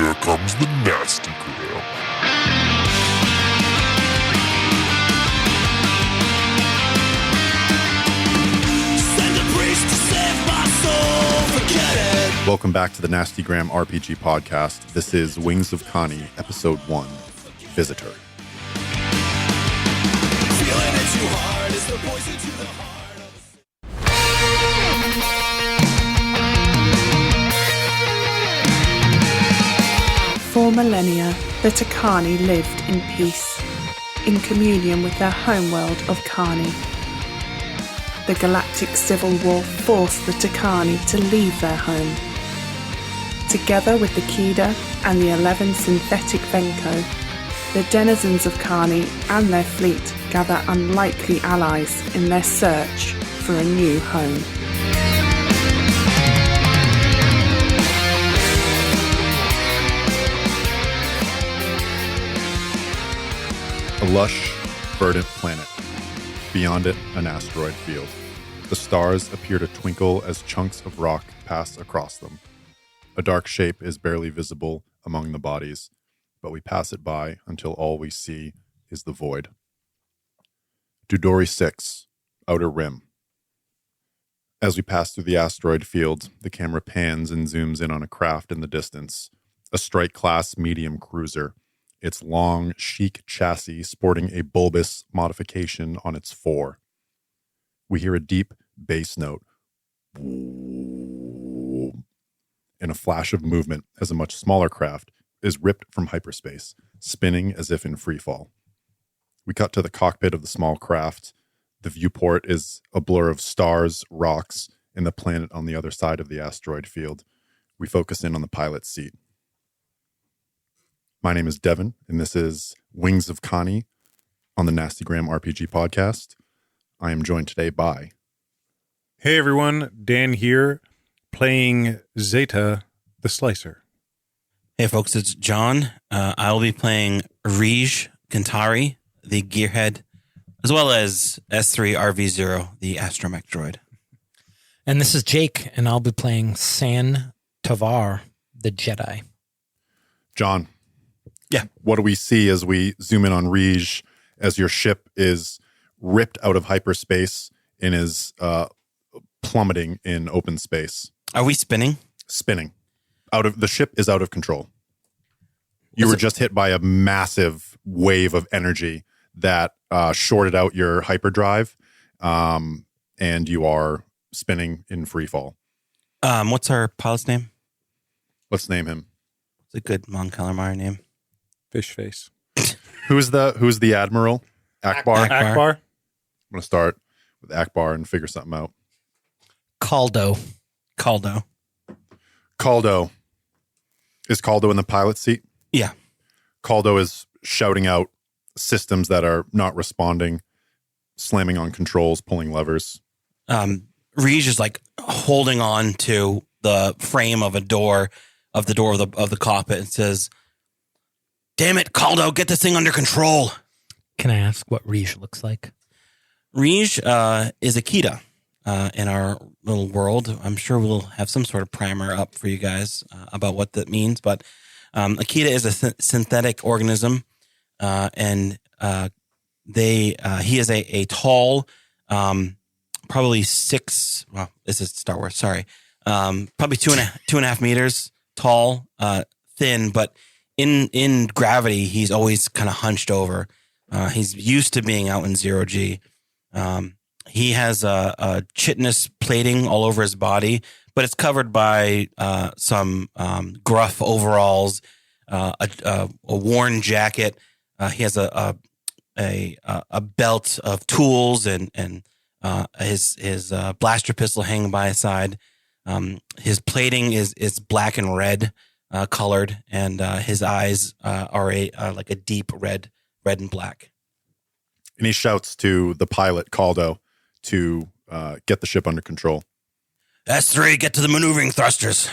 Here comes the nasty gram. Send a priest to save my soul, forget it. Welcome back to the Nasty Gram RPG podcast. This is Wings of Kani, episode 1, Visitor. Feeling it too hard is the poison to the heart. For millennia, the Tekani lived in peace, in communion with their homeworld of Kani. The galactic civil war forced the Tekani to leave their home. Together with the Kida and the 11 synthetic Venko, the denizens of Kani and their fleet gather unlikely allies in their search for a new home. A lush, verdant planet. Beyond it, an asteroid field. The stars appear to twinkle as chunks of rock pass across them. A dark shape is barely visible among the bodies, but we pass it by until all we see is the void. Dudori 6, Outer Rim. As we pass through the asteroid field, the camera pans and zooms in on a craft in the distance, a strike-class medium cruiser, its long, chic chassis sporting a bulbous modification on its fore. We hear a deep bass note, in a flash of movement as a much smaller craft is ripped from hyperspace, spinning as if in freefall. We cut to the cockpit of the small craft. The viewport is a blur of stars, rocks, and the planet on the other side of the asteroid field. We focus in on the pilot's seat. My name is Devin, and this is Wings of Kani on the Nasty Gram RPG podcast. I am joined today by... Hey everyone, Dan here, playing Zeta the Slicer. Hey folks, it's John. I'll be playing Rej Kantari, the Gearhead, as well as S3RV0, the astromech droid. And this is Jake, and I'll be playing San Tavar, the Jedi. John. Yeah. What do we see as we zoom in on Rej as your ship is ripped out of hyperspace and is plummeting in open space? Are we spinning? Spinning. The ship is out of control. You were just hit by a massive wave of energy that shorted out your hyperdrive, and you are spinning in free fall. What's our pilot's name? Let's name him. It's a good Mon Calamari name. Fish face. Who's the admiral? Akbar. Akbar. I'm going to start with Akbar and figure something out. Caldo. Caldo. Is Caldo in the pilot seat? Yeah. Caldo is shouting out systems that are not responding, slamming on controls, pulling levers. Rej is like holding on to the frame of the door of the cockpit and says, "Damn it, Caldo, get this thing under control." Can I ask what Rej looks like? Rej is a Kida in our little world. I'm sure we'll have some sort of primer up for you guys about what that means. But a Kida is a synthetic organism, and he is a tall, probably six. Well, this is Star Wars. Sorry, probably 2.5 meters tall, thin, but in gravity, he's always kind of hunched over. He's used to being out in zero G. He has a chitinous plating all over his body, but it's covered by some gruff overalls, a worn jacket. He has a belt of tools and his blaster pistol hanging by his side. His plating is black and red colored, and his eyes are like a deep red and black. And he shouts to the pilot, Caldo, to get the ship under control. S3, get to the maneuvering thrusters.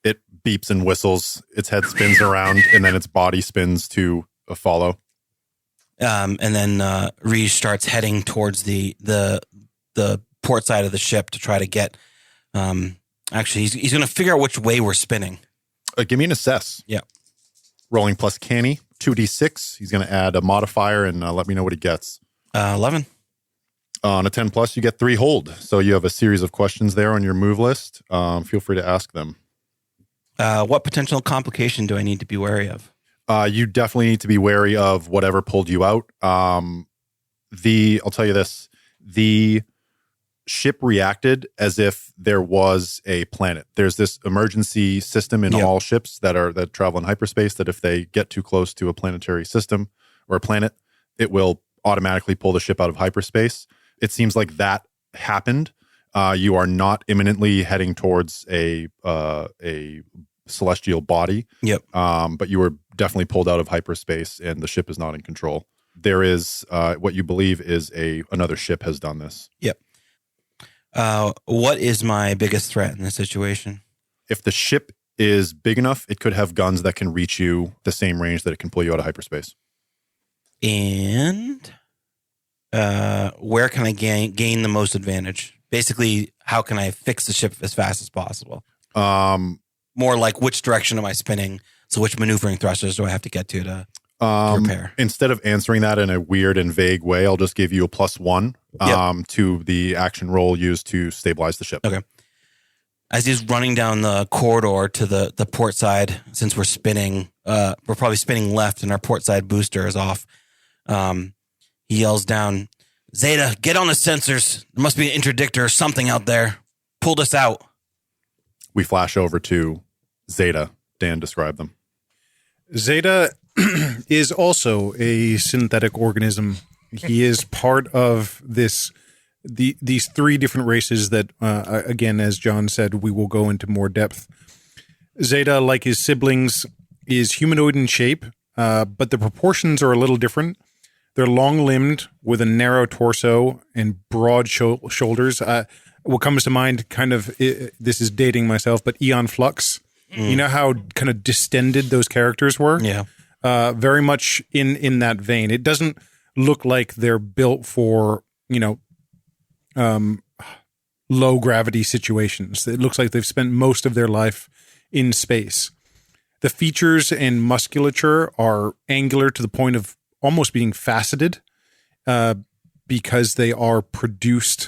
It beeps and whistles. Its head spins around, and then its body spins to follow. And then Rej starts heading towards the port side of the ship to try to get. Actually, he's going to figure out which way we're spinning. Give me an assess. Yeah. Rolling plus Kani, 2d6. He's going to add a modifier and let me know what he gets. 11. On a 10 plus, you get 3 hold. So you have a series of questions there on your move list. Feel free to ask them. What potential complication do I need to be wary of? You definitely need to be wary of whatever pulled you out. I'll tell you this, the ship reacted as if there was a planet. There's this emergency system in all ships that travel in hyperspace that if they get too close to a planetary system or a planet, it will automatically pull the ship out of hyperspace. It seems like that happened. You are not imminently heading towards a celestial body. Yep. But you were definitely pulled out of hyperspace and the ship is not in control. There is what you believe is another ship has done this. Yep. What is my biggest threat in this situation? If the ship is big enough, it could have guns that can reach you the same range that it can pull you out of hyperspace. And where can I gain the most advantage? Basically, how can I fix the ship as fast as possible? More like which direction am I spinning? So which maneuvering thrusters do I have to get to repair? Instead of answering that in a weird and vague way, I'll just give you a +1 to the action roll used to stabilize the ship. Okay. As he's running down the corridor to the port side, since we're spinning, we're probably spinning left and our port side booster is off. He yells down, Zeta, get on the sensors. There must be an interdictor or something out there. Pulled us out. We flash over to Zeta. Dan, describe them. Zeta is also a synthetic organism. He is part of these 3 different races that, again, as John said, we will go into more depth. Zeta, like his siblings, is humanoid in shape, but the proportions are a little different. They're long-limbed with a narrow torso and broad shoulders. What comes to mind, this is dating myself, but Aeon Flux. You know how kind of distended those characters were? Yeah. Very much in that vein. It doesn't look like they're built for, low gravity situations. It looks like they've spent most of their life in space. The features and musculature are angular to the point of almost being faceted, because they are produced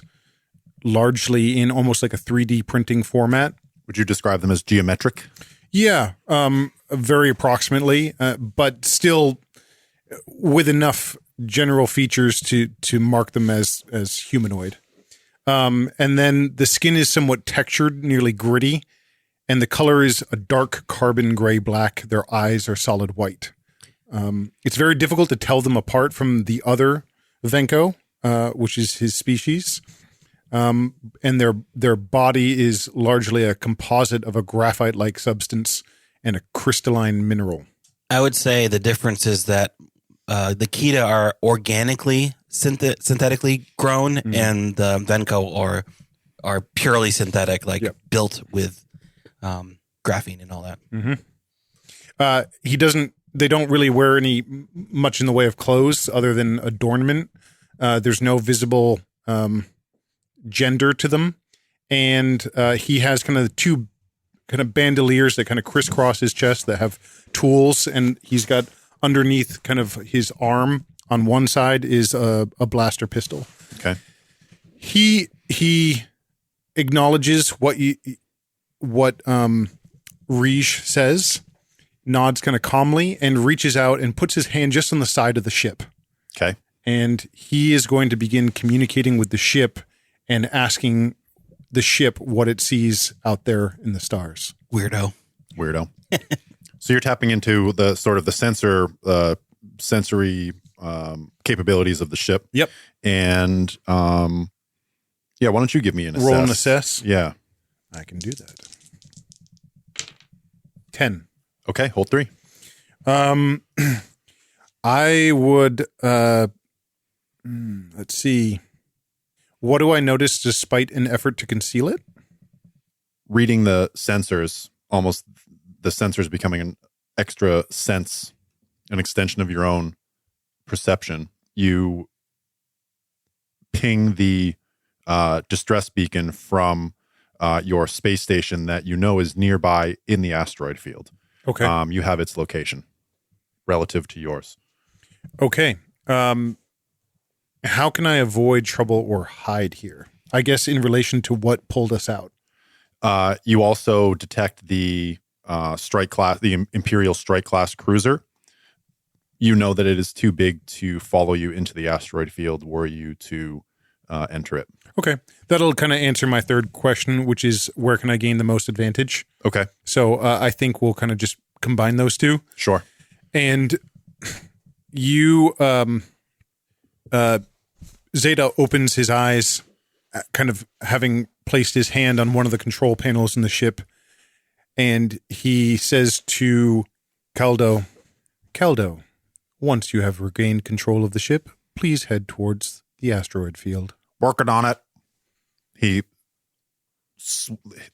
largely in almost like a 3D printing format. Would you describe them as geometric? Yeah, very approximately, but still with enough general features to mark them as humanoid. And then the skin is somewhat textured, nearly gritty, and the color is a dark carbon gray black. Their eyes are solid white. It's very difficult to tell them apart from the other Venko, which is his species. And their body is largely a composite of a graphite-like substance and a crystalline mineral. I would say the difference is that the Kita are organically synthetically grown, and the Venko are purely synthetic, built with graphene and all that. Mm-hmm. They don't really wear much in the way of clothes other than adornment. There's no visible gender to them, and he has kind of 2 kind of bandoliers that kind of crisscross his chest that have tools, and he's got underneath kind of his arm on one side is a blaster pistol. Okay. He acknowledges what Riche says, nods kind of calmly, and reaches out and puts his hand just on the side of the ship. Okay. And he is going to begin communicating with the ship and asking the ship what it sees out there in the stars. Weirdo. So you're tapping into the sort of the sensory capabilities of the ship. Yep. And why don't you give me an assess? Roll an assess? Yeah. I can do that. 10. Okay, hold 3. I would, let's see. What do I notice despite an effort to conceal it? Reading the sensors, almost the sensors becoming an extra sense, an extension of your own perception. You ping the distress beacon from your space station that you know is nearby in the asteroid field. Okay. You have its location relative to yours. Okay. How can I avoid trouble or hide here? I guess in relation to what pulled us out. You also detect the strike class, the Imperial strike class cruiser. You know that it is too big to follow you into the asteroid field were you to enter it. Okay. That'll kind of answer my third question, which is where can I gain the most advantage? Okay. So I think we'll kind of just combine those two. Sure. And you, Zeta opens his eyes, kind of having placed his hand on one of the control panels in the ship. And he says to Caldo, once you have regained control of the ship, please head towards the asteroid field. Working on it. He,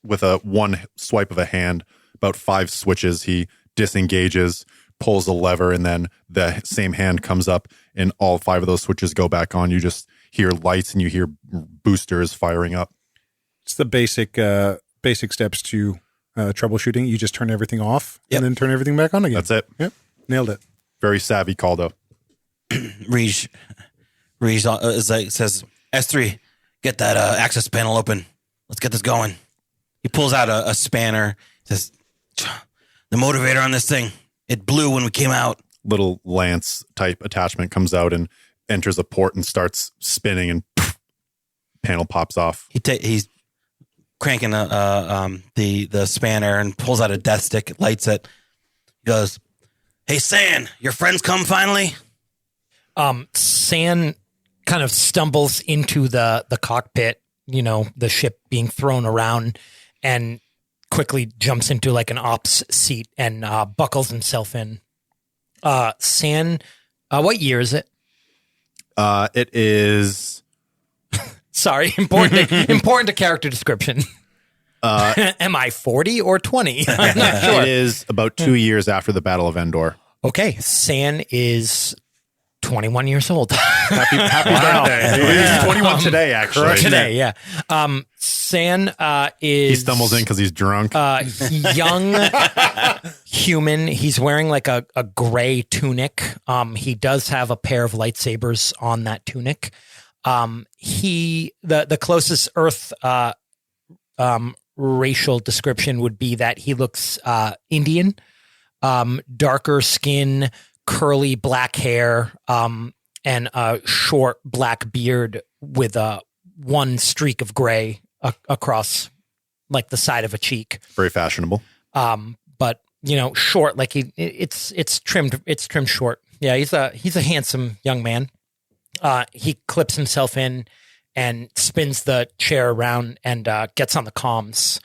with a one swipe of a hand, about 5 switches, he disengages, pulls a lever, and then the same hand comes up and all 5 of those switches go back on. You just hear lights and you hear boosters firing up. It's the basic steps to troubleshooting. You just turn everything off and then turn everything back on again. That's it. Yep. Nailed it. Very savvy, Caldo. Reg says, S3, get that access panel open. Let's get this going. He pulls out a spanner, says, the motivator on this thing, it blew when we came out. Little lance type attachment comes out and enters a port and starts spinning, and poof, panel pops off. He's cranking the spanner and pulls out a death stick, lights it. He goes, hey, San, your friends come finally? San kind of stumbles into the cockpit, the ship being thrown around, and quickly jumps into like an ops seat and buckles himself in. San, what year is it? It is... Sorry, important to character description. Am I 40 or 20? I'm not sure. It is about 2 years after the Battle of Endor. Okay, San is 21 years old. Happy birthday. He's 21 today, actually. Today, yeah. San is... He stumbles in because he's drunk. Young human. He's wearing like a gray tunic. He does have a pair of lightsabers on that tunic. The closest Earth racial description would be that he looks Indian, darker skin, curly black hair, and a short black beard with one streak of gray across like the side of a cheek. Very fashionable. But short, like it's trimmed short. Yeah, he's a handsome young man. He clips himself in and spins the chair around and gets on the comms.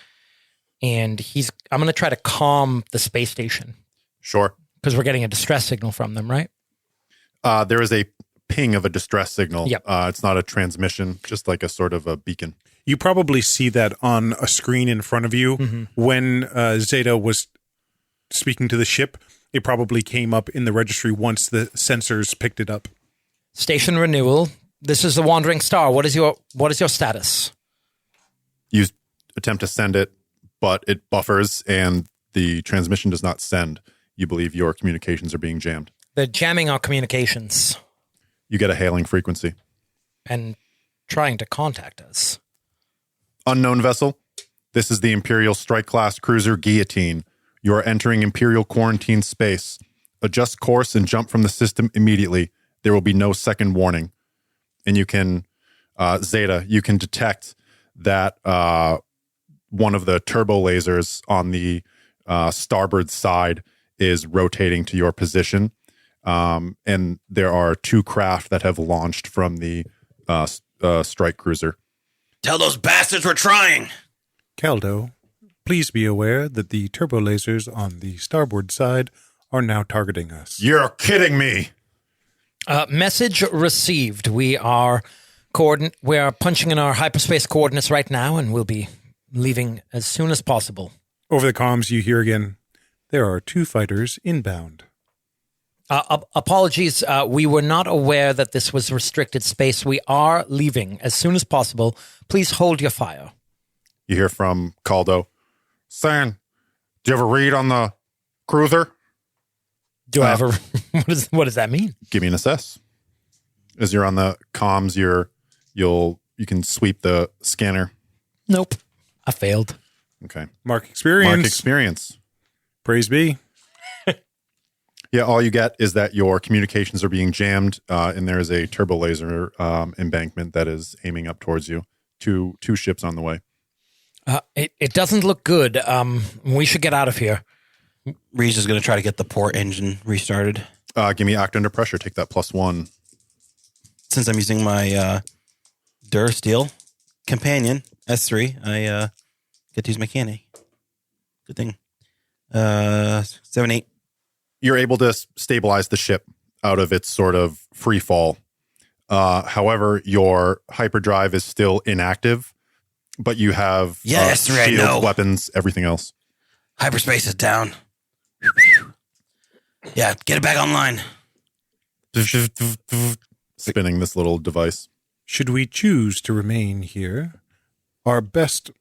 And I'm going to try to calm the space station. Sure. Because we're getting a distress signal from them, right? There is a ping of a distress signal. Yep. It's not a transmission, just like a sort of a beacon. You probably see that on a screen in front of you. When Zeta was speaking to the ship. It probably came up in the registry once the sensors picked it up. Station renewal. This is the Wandering Star. What is your status? You attempt to send it, but it buffers and the transmission does not send. You believe your communications are being jammed. They're jamming our communications. You get a hailing frequency. And trying to contact us. Unknown vessel. This is the Imperial Strike Class Cruiser Guillotine. You are entering Imperial Quarantine space. Adjust course and jump from the system immediately. There will be no second warning. And you can, Zeta, you can detect that one of the turbo lasers on the starboard side is rotating to your position. And there are two craft that have launched from the strike cruiser. Tell those bastards we're trying. Caldo, please be aware that the turbo lasers on the starboard side are now targeting us. You're kidding me. Message received. We are punching in our hyperspace coordinates right now, and we'll be leaving as soon as possible. Over the comms, you hear again, there are two fighters inbound. Apologies. We were not aware that this was restricted space. We are leaving as soon as possible. Please hold your fire. You hear from Caldo. San, do you have a read on the cruiser. Do I ever? What does that mean? Give me an assess. As you're on the comms, you can sweep the scanner. Nope, I failed. Okay. Mark experience. Mark experience. Praise be. Yeah, all you get is that your communications are being jammed, and there is a turbo laser embankment that is aiming up towards you. Two ships on the way. It doesn't look good. We should get out of here. Reese is going to try to get the port engine restarted. Give me act under pressure. Take that +1. Since I'm using my Durasteel companion, S3, I get to use my Kani. Good thing. 7, 8. You're able to stabilize the ship out of its sort of free fall. However, your hyperdrive is still inactive, but you have yes, I know. weapons, everything else. Hyperspace is down. Yeah, get it back online. Spinning this little device. Should we choose to remain here, our best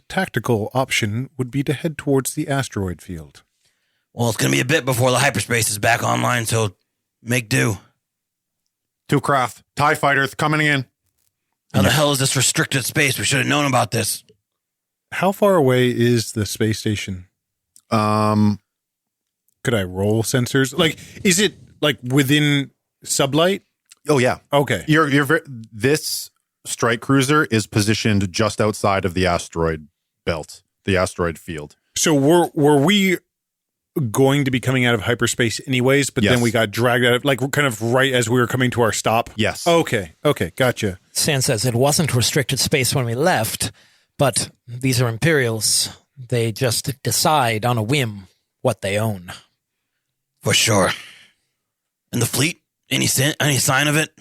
tactical option would be to head towards the asteroid field. Well, it's going to be a bit before the hyperspace is back online, so make do. 2 craft, TIE fighters coming in. How the hell is this restricted space? We should have known about this. How far away is the space station? Could I roll sensors? Like, is it like within sublight? Oh yeah. Okay. This strike cruiser is positioned just outside of the asteroid belt, the asteroid field. So were we going to be coming out of hyperspace anyways, but Yes. then we got dragged out of, like, kind of right as we were coming to our stop? Yes. Okay, gotcha. San says it wasn't restricted space when we left, but these are Imperials. They just decide on a whim what they own. For sure. And the fleet? Any sign of it?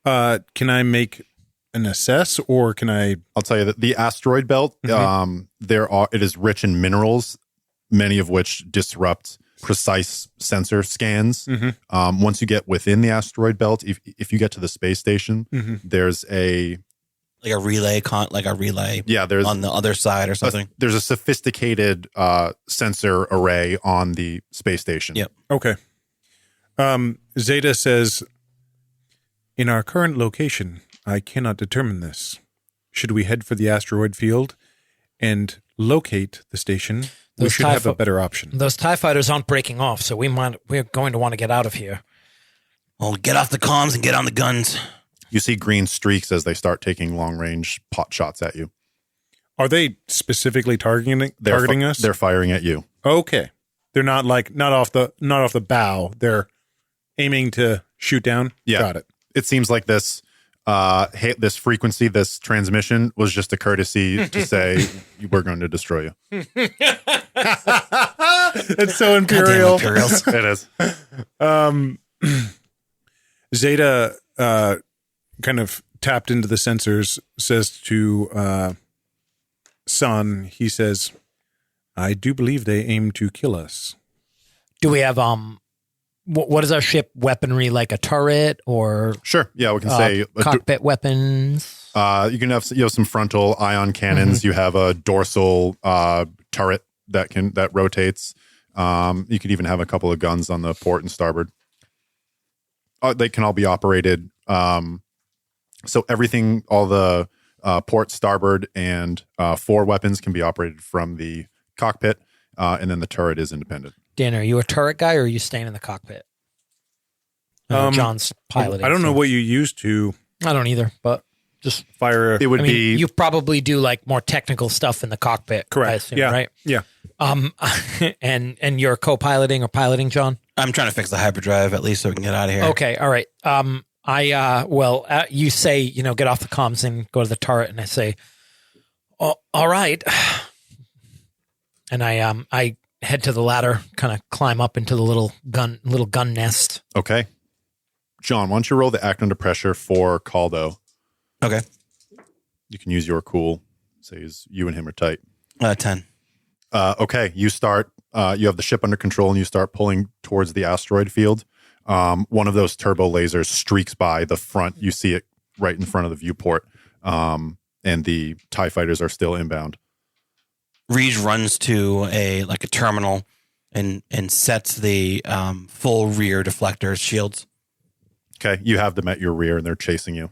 Mm-hmm. Can I make an assess, or can I... I'll tell you that the asteroid belt, it is rich in minerals, many of which disrupt precise sensor scans. Once you get within the asteroid belt, if you get to the space station, there's a relay there's on the other side or something. there's a sophisticated sensor array on the space station. Yep. Okay. Zeta says, in our current location, I cannot determine this. Should we head for the asteroid field and locate the station? We should have a better option. Those TIE fighters aren't breaking off, so we're going to want to get out of here. Well, get off the comms and get on the guns. You see green streaks as they start taking long-range pot shots at you. Are they specifically targeting us? They're firing at you. Okay. They're not off the bow. They're aiming to shoot down. Yeah. Got it. It seems like this this frequency, this transmission was just a courtesy to say we're going to destroy you. It's so imperial. Goddamn Imperials. It is. Zeta kind of tapped into the sensors, says to Sun, he says, I do believe they aim to kill us. Do we have what is our ship weaponry, like a turret or Sure. Yeah, we can say cockpit weapons? you can have some frontal ion cannons. You have a dorsal turret that rotates. You could even have a couple of guns on the port and starboard. They can all be operated. So everything, all the port, starboard, and 4 weapons can be operated from the cockpit, and then the turret is independent. Dan, are you a turret guy or are you staying in the cockpit? John's piloting. I don't know what you used to I don't either, but just fire. It would be you probably do like more technical stuff in the cockpit. Correct. I assume, Yeah. right? Yeah. And you're co-piloting or piloting, John? I'm trying to fix the hyperdrive at least so we can get out of here. Okay. All right. You say, get off the comms and go to the turret, and I say, oh, all right. And I head to the ladder, kind of climb up into the little gun nest. okay. John, why don't you roll the act under pressure for Caldo? Okay. You can use your cool. Say you and him are tight. 10. Okay, you start. You have the ship under control, and you start pulling towards the asteroid field. One of those turbo lasers streaks by the front. You see it right in front of the viewport, and the TIE fighters are still inbound. Reed runs to a terminal and sets the full rear deflector shields. Okay, you have them at your rear, and they're chasing you.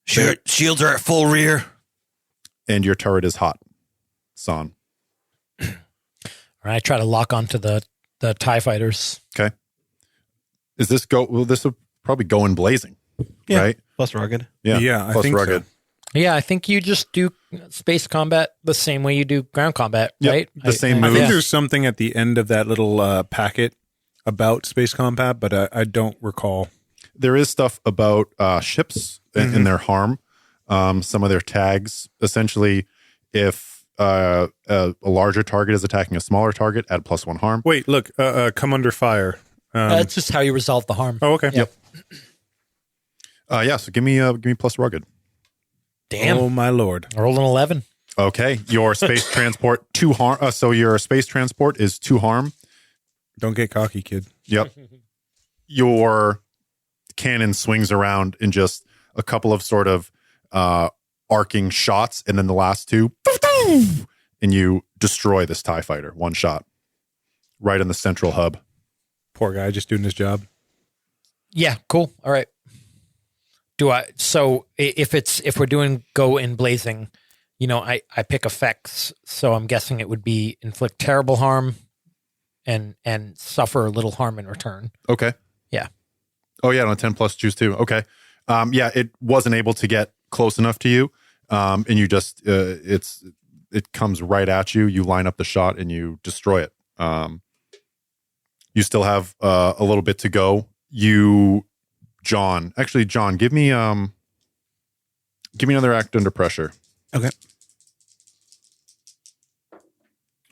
Shields are at full rear. And your turret is hot, San. All right, I try to lock onto the TIE fighters. Okay. This will probably go in blazing, right? Plus rugged. Yeah, I plus think rugged. so. Yeah, I think you just do space combat the same way you do ground combat, Yep, right? the same I moves. think there's something at the end of that little packet about space combat, but I don't recall. There is stuff about ships and their harm. Some of their tags. Essentially, if a larger target is attacking a smaller target, add +1 harm. Wait, look, come under fire. That's just how you resolve the harm. Oh, okay. Yep. So give me plus rugged. Damn. Oh my lord. I rolled an 11. Okay, your space transport 2 harm. So your space transport is 2 harm. Don't get cocky, kid. Yep. Your cannon swings around in just a couple of sort of arcing shots, and then the last 2, and you destroy this TIE fighter. 1 shot, right in the central hub. Poor guy, just doing his job. Yeah, cool. All right. So if we're doing go in blazing, I pick effects, so I'm guessing it would be inflict terrible harm and suffer a little harm in return. Okay. Yeah. Oh yeah, on a 10 plus choose 2. Okay. Yeah, it wasn't able to get close enough to you. And you just it comes right at you. You line up the shot and you destroy it. You still have a little bit to go. John, give me another act under pressure. Okay.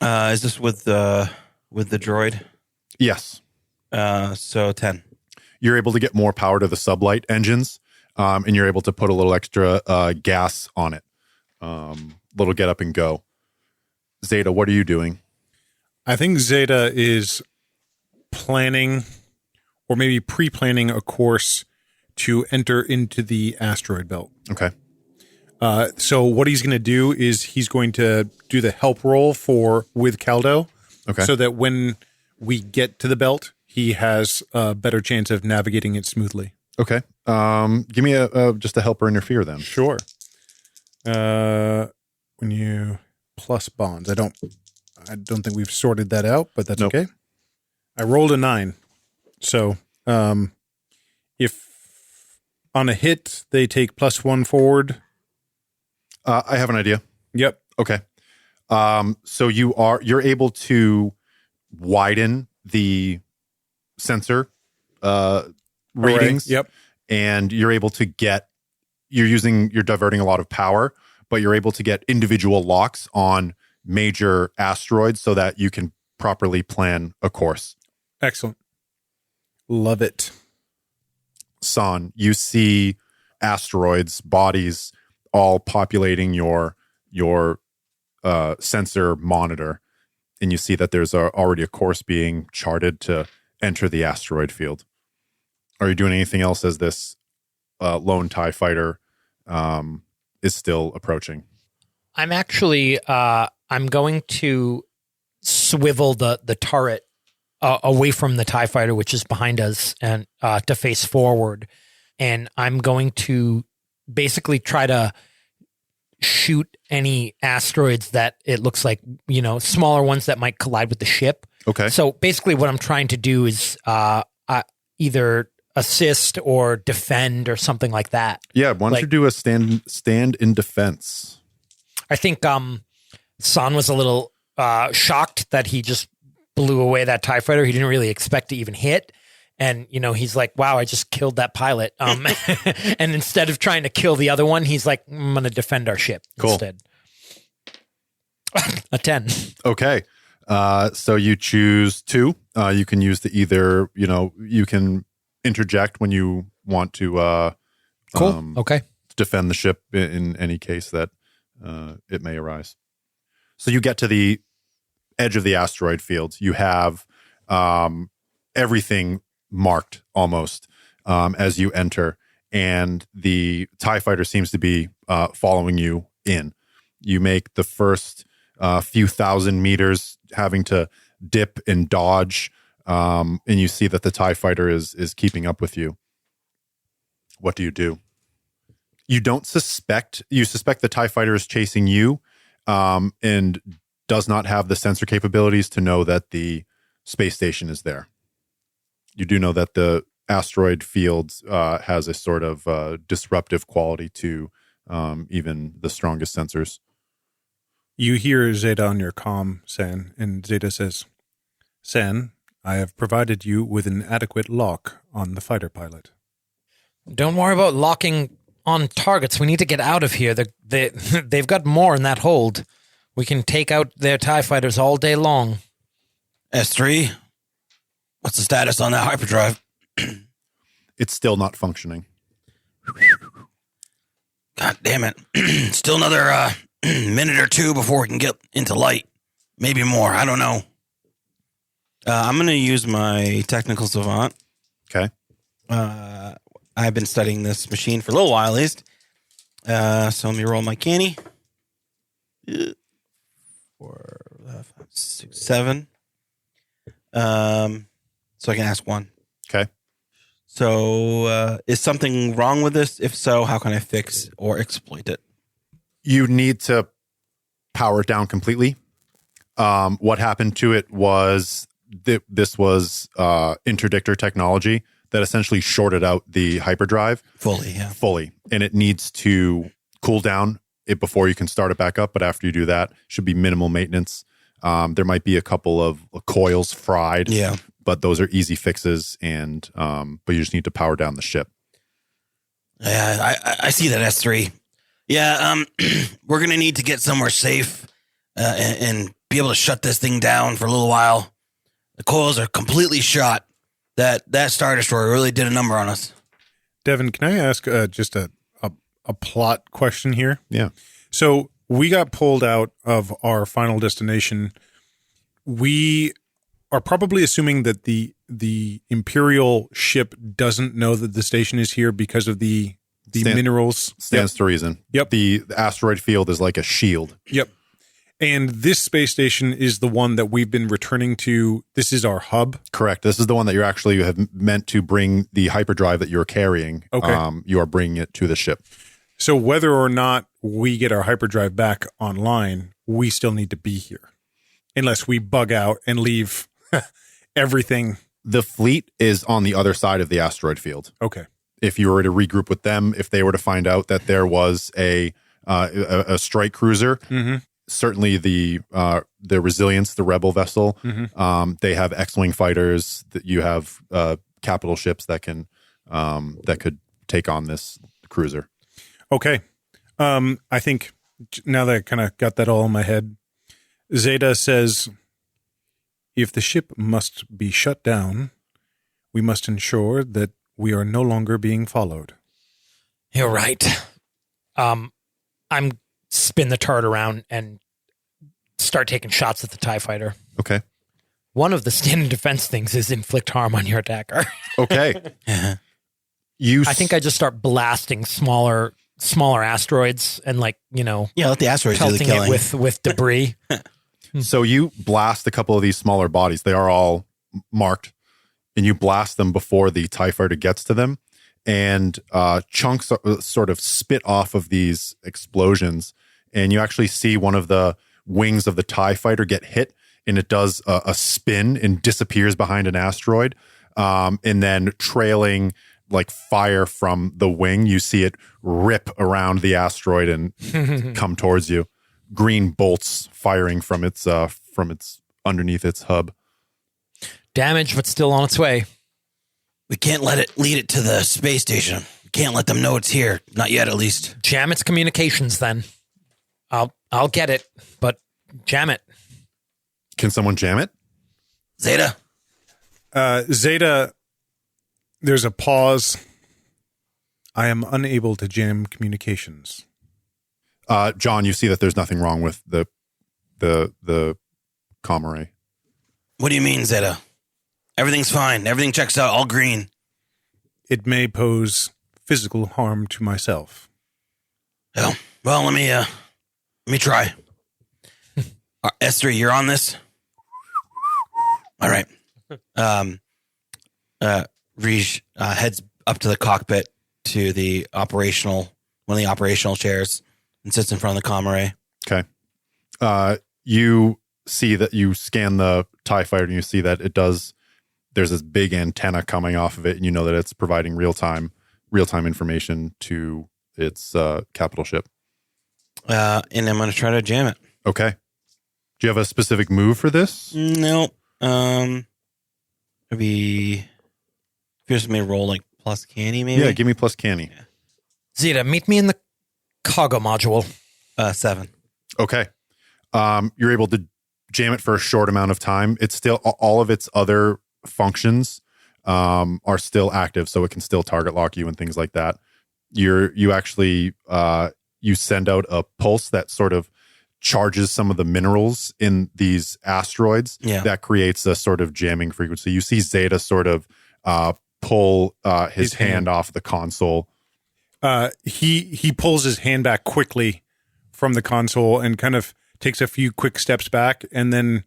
Is this with the droid? Yes. So 10. You're able to get more power to the sublight engines, and you're able to put a little extra gas on it. Little get up and go. Zeta, what are you doing? I think Zeta is planning or maybe pre-planning a course to enter into the asteroid belt. Okay. So what he's going to do is he's going to do the help roll with Caldo. Okay. So that when we get to the belt, he has a better chance of navigating it smoothly. Okay. Give me just a help or interfere then. Sure. When you plus bonds, I don't think we've sorted that out, but that's Nope. okay. I rolled a 9. So, if on a hit they take +1 forward. I have an idea. Yep. Okay. So you're able to widen the sensor readings. Yep. And you're able to you're diverting a lot of power, but you're able to get individual locks on major asteroids so that you can properly plan a course. Excellent. Love it. San, you see asteroids, bodies all populating your sensor monitor, and you see that there's already a course being charted to enter the asteroid field. Are you doing anything else as this lone TIE fighter is still approaching? I'm actually I'm going to swivel the turret away from the TIE fighter, which is behind us, and to face forward. And I'm going to basically try to shoot any asteroids that it looks like, smaller ones that might collide with the ship. Okay. So basically what I'm trying to do is either assist or defend or something like that. Yeah, why don't you do a stand in defense? I think San was a little shocked that he just blew away that TIE fighter. He didn't really expect to even hit. And, he's like, wow, I just killed that pilot. And instead of trying to kill the other one, he's like, I'm going to defend our ship instead. A 10. Okay. So you choose 2. You can use the either, you can interject when you want to Cool. Okay. defend the ship in any case that it may arise. So you get to the edge of the asteroid field. You have everything marked almost as you enter, and the TIE fighter seems to be following you in. You make the first a few thousand meters, having to dip and dodge. And you see that the TIE fighter is keeping up with you. What do you do? You suspect the TIE fighter is chasing you, and does not have the sensor capabilities to know that the space station is there. You do know that the asteroid field has a sort of disruptive quality to even the strongest sensors. You hear Zeta on your comm, San, and Zeta says, San, I have provided you with an adequate lock on the fighter pilot. Don't worry about locking on targets. We need to get out of here. They've got more in that hold. We can take out their TIE fighters all day long. S3, what's the status on that hyperdrive? It's still not functioning. God damn it. Still another minute or two before we can get into light. Maybe more. I don't know. I'm going to use my technical savant. Okay. I've been studying this machine for a little while at least. So let me roll my Kani. 4, 5, 6, 7. So I can ask one. Okay. So is something wrong with this? If so, how can I fix or exploit it? You need to power it down completely. What happened to it was this was interdictor technology that essentially shorted out the hyperdrive fully, and it needs to cool down it before you can start it back up. But after you do that, should be minimal maintenance. There might be a couple of coils fried, but those are easy fixes, and but you just need to power down the ship. Yeah, I see that, S3. Yeah, we're gonna need to get somewhere safe and be able to shut this thing down for a little while. The coils are completely shot. That Star Destroyer really did a number on us. Devin, can I ask just a plot question here? Yeah. So we got pulled out of our final destination. We are probably assuming that the Imperial ship doesn't know that the station is here because of the minerals. Stands to reason. Yep. The asteroid field is like a shield. Yep. And this space station is the one that we've been returning to. This is our hub. Correct. This is the one that you have meant to bring the hyperdrive that you're carrying. Okay. You are bringing it to the ship. So whether or not we get our hyperdrive back online, we still need to be here. Unless we bug out and leave everything. The fleet is on the other side of the asteroid field. Okay. If you were to regroup with them, if they were to find out that there was a strike cruiser, certainly the Resilience, the rebel vessel, they have X-wing fighters. That you have capital ships that could take on this cruiser. Okay. I think now that I kind of got that all in my head, Zeta says, if the ship must be shut down, we must ensure that we are no longer being followed. You're right. I'm spin the turret around and start taking shots at the TIE fighter. Okay. One of the standard defense things is inflict harm on your attacker. Okay. I think I just start blasting smaller asteroids and let the asteroids do the pelting killing. it with debris. So you blast a couple of these smaller bodies. They are all marked, and you blast them before the TIE fighter gets to them. And chunks sort of spit off of these explosions. And you actually see one of the wings of the TIE fighter get hit, and it does a spin and disappears behind an asteroid. And then trailing like fire from the wing, you see it rip around the asteroid and come towards you. Green bolts firing from its underneath its hub. Damage, but still on its way. We can't let it lead it to the space station. We can't let them know it's here. Not yet, at least. Jam its communications then. I'll get it, but jam it. Can someone jam it? Zeta? Zeta, there's a pause. I am unable to jam communications. John, you see that there's nothing wrong with the comm array. What do you mean, Zeta? Everything's fine. Everything checks out. All green. It may pose physical harm to myself. Well, let me try. Esther, you're on this. All right. Rij heads up to the cockpit to one of the operational chairs, and sits in front of the comm array. Okay. You see that you scan the TIE fighter and you see that there's this big antenna coming off of it, and you know that it's providing real-time information to its capital ship. And I'm going to try to jam it. Okay. Do you have a specific move for this? No. Maybe just may roll like plus Kani, maybe. Yeah, give me plus Kani. Yeah. Zeta, meet me in the cargo module. 7. Okay. You're able to jam it for a short amount of time. It's still all of its other functions are still active, so it can still target lock you and things like that. You actually you send out a pulse that sort of charges some of the minerals in these asteroids. Yeah. That creates a sort of jamming frequency. You see Zeta sort of pull his hand off the console. He pulls his hand back quickly from the console and kind of takes a few quick steps back and then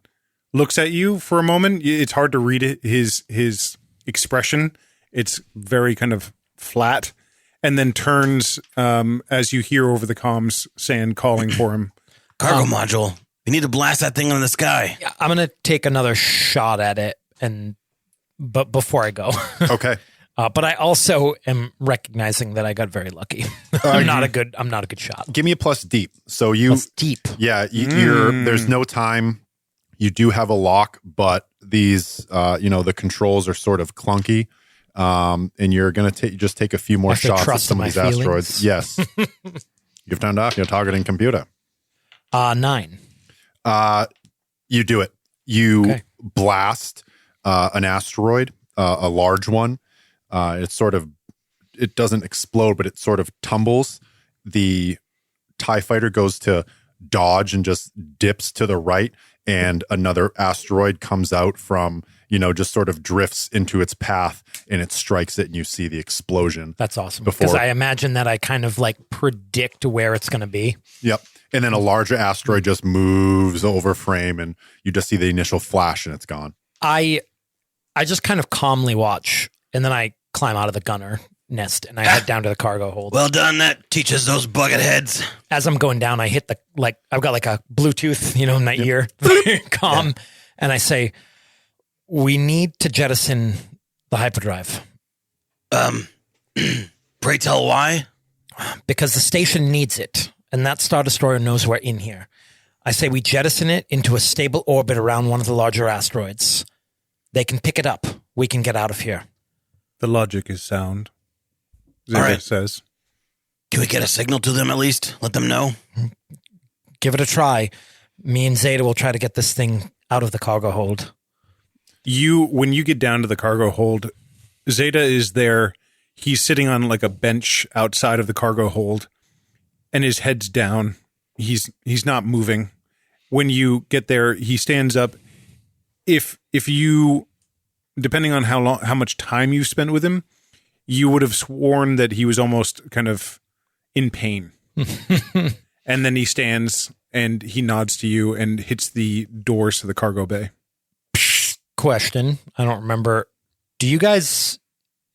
looks at you for a moment. It's hard to read his expression. It's very kind of flat, and then turns as you hear over the comms Sand calling for him. Cargo module. We need to blast that thing in the sky. Yeah, I'm going to take another shot at it, but before I go. Okay. But I also am recognizing that I got very lucky. I'm not a good shot. Give me a plus deep. So you Plus deep. Yeah, you're there's no time. You do have a lock, but these the controls are sort of clunky. And you're gonna just take a few more shots at some of these asteroids. Yes. You've turned off your targeting computer. 9. You do it. You blast an asteroid, a large one. It doesn't explode, but it sort of tumbles. The TIE fighter goes to dodge and just dips to the right, and another asteroid comes out from, just sort of drifts into its path, and it strikes it, and you see the explosion. That's awesome. Because I imagine that I kind of like predict where it's going to be. Yep. And then a larger asteroid just moves over frame, and you just see the initial flash, and it's gone. I just kind of calmly watch, and then I climb out of the gunner nest and I head down to the cargo hold. Well done. That teaches those bucket heads. As I'm going down, I hit I've got like a Bluetooth, in my ear, very calm. Yeah. And I say, we need to jettison the hyperdrive. Pray tell why? Because the station needs it. And that Star Destroyer knows we're in here. I say we jettison it into a stable orbit around one of the larger asteroids. They can pick it up. We can get out of here. The logic is sound. Zeta right. says. Can we get a signal to them at least? Let them know? Give it a try. Me and Zeta will try to get this thing out of the cargo hold. When you get down to the cargo hold, Zeta is there. He's sitting on like a bench outside of the cargo hold, and his head's down. He's not moving. When you get there, he stands up. If you, depending on how much time you spent with him, you would have sworn that he was almost kind of in pain. And then he stands and he nods to you and hits the doors to the cargo bay. Question. I don't remember. Do you guys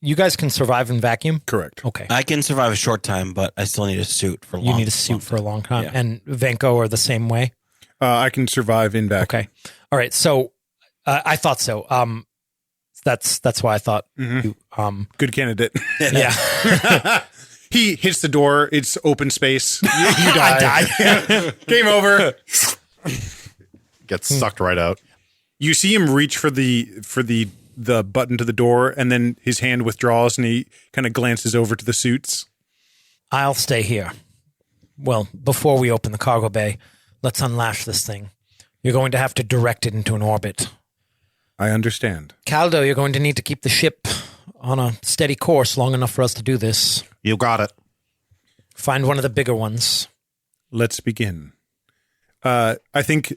can survive in vacuum? Correct. Okay. I can survive a short time, but I still need a suit for a long time. You need a suit for a long time. Yeah. And Venko are the same way? I can survive in vacuum. Okay. All right. So I thought so. That's why I thought you, good candidate. Yeah. He hits the door. It's open space. You die. I died. Game over. Gets sucked right out. You see him reach for the button to the door, and then his hand withdraws, and he kind of glances over to the suits. I'll stay here. Well, before we open the cargo bay, let's unlash this thing. You're going to have to direct it into an orbit. I understand. Caldo, you're going to need to keep the ship on a steady course long enough for us to do this. You got it. Find one of the bigger ones. Let's begin. I think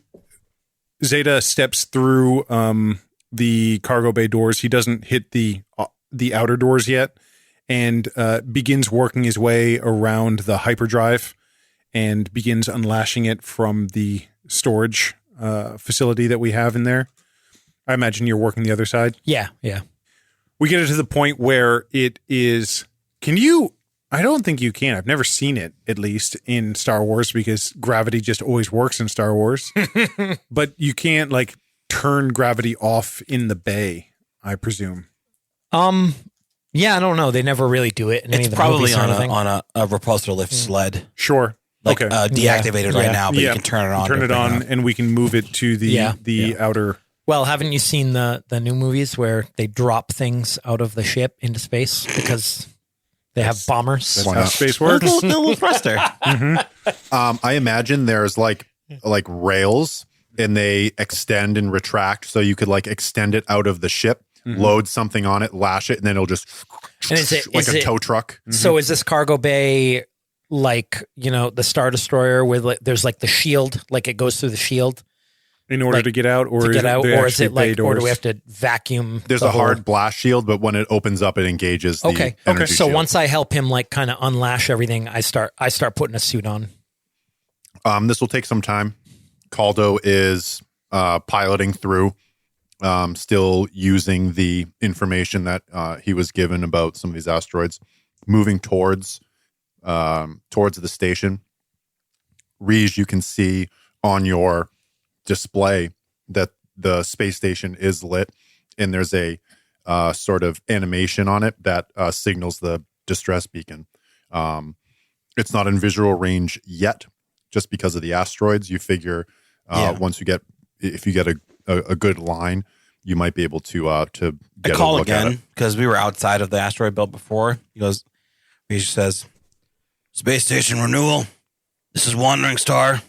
Zeta steps through the cargo bay doors. He doesn't hit the outer doors yet, and begins working his way around the hyperdrive and begins unlashing it from the storage facility that we have in there. I imagine you're working the other side. Yeah. We get it to the point where it is. Can you? I don't think you can. I've never seen it, at least in Star Wars, because gravity just always works in Star Wars. But you can't like turn gravity off in the bay, I presume. Yeah, I don't know. They never really do it in any It's of the probably movies or anything. on a repulsor lift sled. Sure. Like Okay. deactivated right Yeah. now, but you can turn it on. Turn to it bring on, up. and we can move it to the outer. Well, haven't you seen the new movies where they drop things out of the ship into space because they have bombers? That's how space works. Little thruster. I imagine there's like rails and they extend and retract, so you could like extend it out of the ship, load something on it, lash it, and then it'll just And is it- like is a it- tow truck. So is this cargo bay like, the Star Destroyer with like, there's like the shield, like it goes through the shield In order like, to get out, or to is get out, they or is actually it like, bay or do doors? we have to vacuum? There's the a hard whole- blast shield, but when it opens up, it engages the Okay. energy So shield. once I help him like kind of unlash everything, I start putting a suit on. This will take some time. Caldo is piloting through, still using the information that he was given about some of these asteroids, moving towards the station. Rij, you can see on your display that the space station is lit, and there's a sort of animation on it that signals the distress beacon. It's not in visual range yet, just because of the asteroids. You figure once if you get a good line, you might be able to get I call a look at again it. because we were outside of the asteroid belt before. He says, "Space station renewal. This is Wandering Star."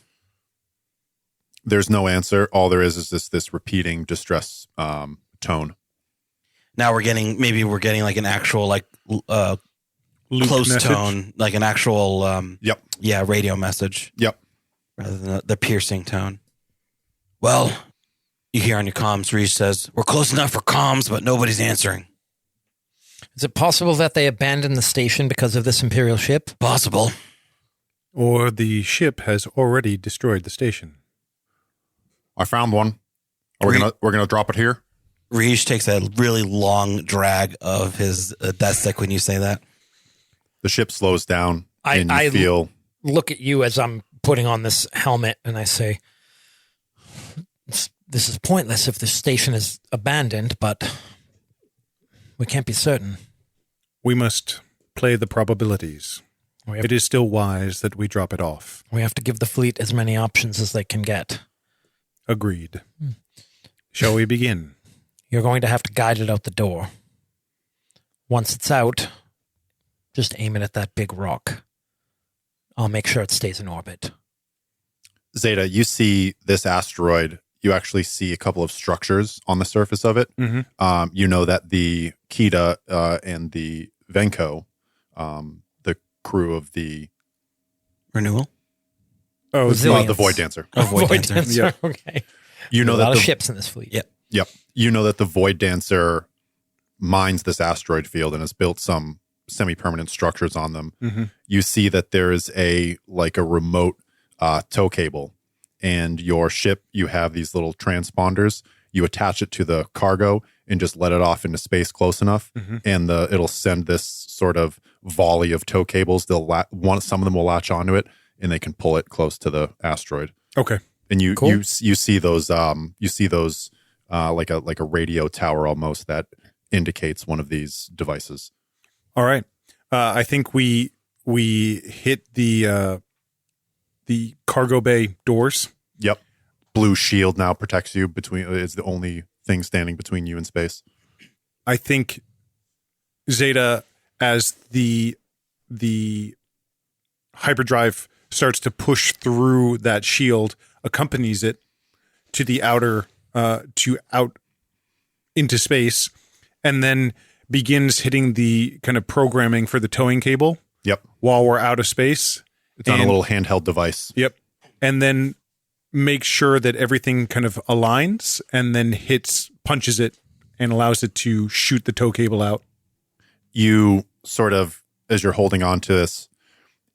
There's no answer. All there is this repeating distress tone. Now we're getting like an actual like close message? tone, like an actual Yep. radio message Yep. rather than the piercing tone. Well, you hear on your comms, Reese says, "We're close enough for comms, but nobody's answering." Is it possible that they abandoned the station because of this Imperial ship? Possible. Or the ship has already destroyed the station. I found one. We're gonna drop it here. Reese takes a really long drag of his death stick when you say that. The ship slows down, and you I feel look at you as I'm putting on this helmet and I say, this is pointless if the station is abandoned, but we can't be certain. We must play the probabilities. It is still wise that we drop it off. We have to give the fleet as many options as they can get. Agreed. Shall we begin? You're going to have to guide it out the door. Once it's out, just aim it at that big rock. I'll make sure it stays in orbit. Zeta, you see this asteroid. You actually see a couple of structures on the surface of it. Mm-hmm. You know that the Kita and the Venko, the crew of the Renewal? Oh, Resilience. the Void Dancer. Oh, Void Dancer. Yeah. Okay. You know There's a that lot the of ships in this fleet. Yeah. Yep. You know that the Void Dancer mines this asteroid field and has built some semi-permanent structures on them. Mm-hmm. You see that there's a remote tow cable, and your ship, you have these little transponders. You attach it to the cargo and just let it off into space close enough, and it'll send this sort of volley of tow cables. Some of them will latch onto it, and they can pull it close to the asteroid. Okay. And you Cool. you see those like a radio tower almost that indicates one of these devices. All right. I think we hit the cargo bay doors. Yep. Blue shield now protects you it's the only thing standing between you and space. I think Zeta, as the hyperdrive starts to push through that shield, accompanies it to the outer out into space, and then begins hitting the kind of programming for the towing cable Yep. while we're out of space. It's on a little handheld device. Yep. And then make sure that everything kind of aligns, and then punches it and allows it to shoot the tow cable out. You sort of, as you're holding on to this,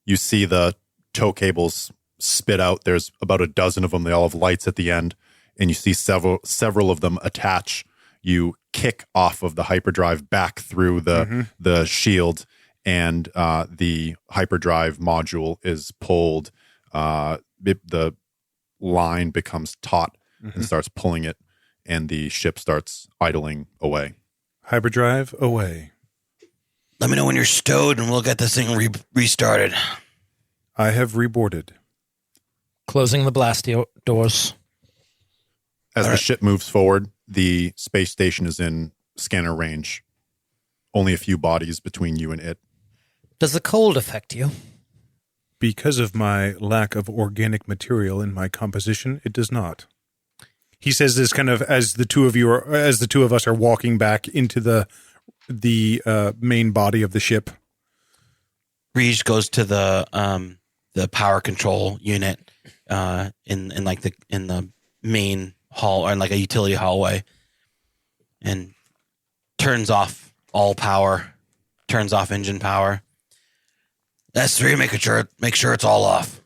you see the tow cables spit out. There's about a dozen of them. They all have lights at the end, and you see several of them attach. You kick off of the hyperdrive back through the shield, and the hyperdrive module is pulled. The line becomes taut and starts pulling it, and the ship starts idling away. Hyperdrive away. Let me know when you're stowed, and we'll get this thing restarted. I have reboarded. Closing the blast doors. As the ship moves forward, the space station is in scanner range. Only a few bodies between you and it. Does the cold affect you? Because of my lack of organic material in my composition, it does not. He says this kind of as the two of us are walking back into the main body of the ship. Reej goes to the power control unit in the main hall, or in like a utility hallway, and turns off all power, turns off engine power. S3, make sure it's all off.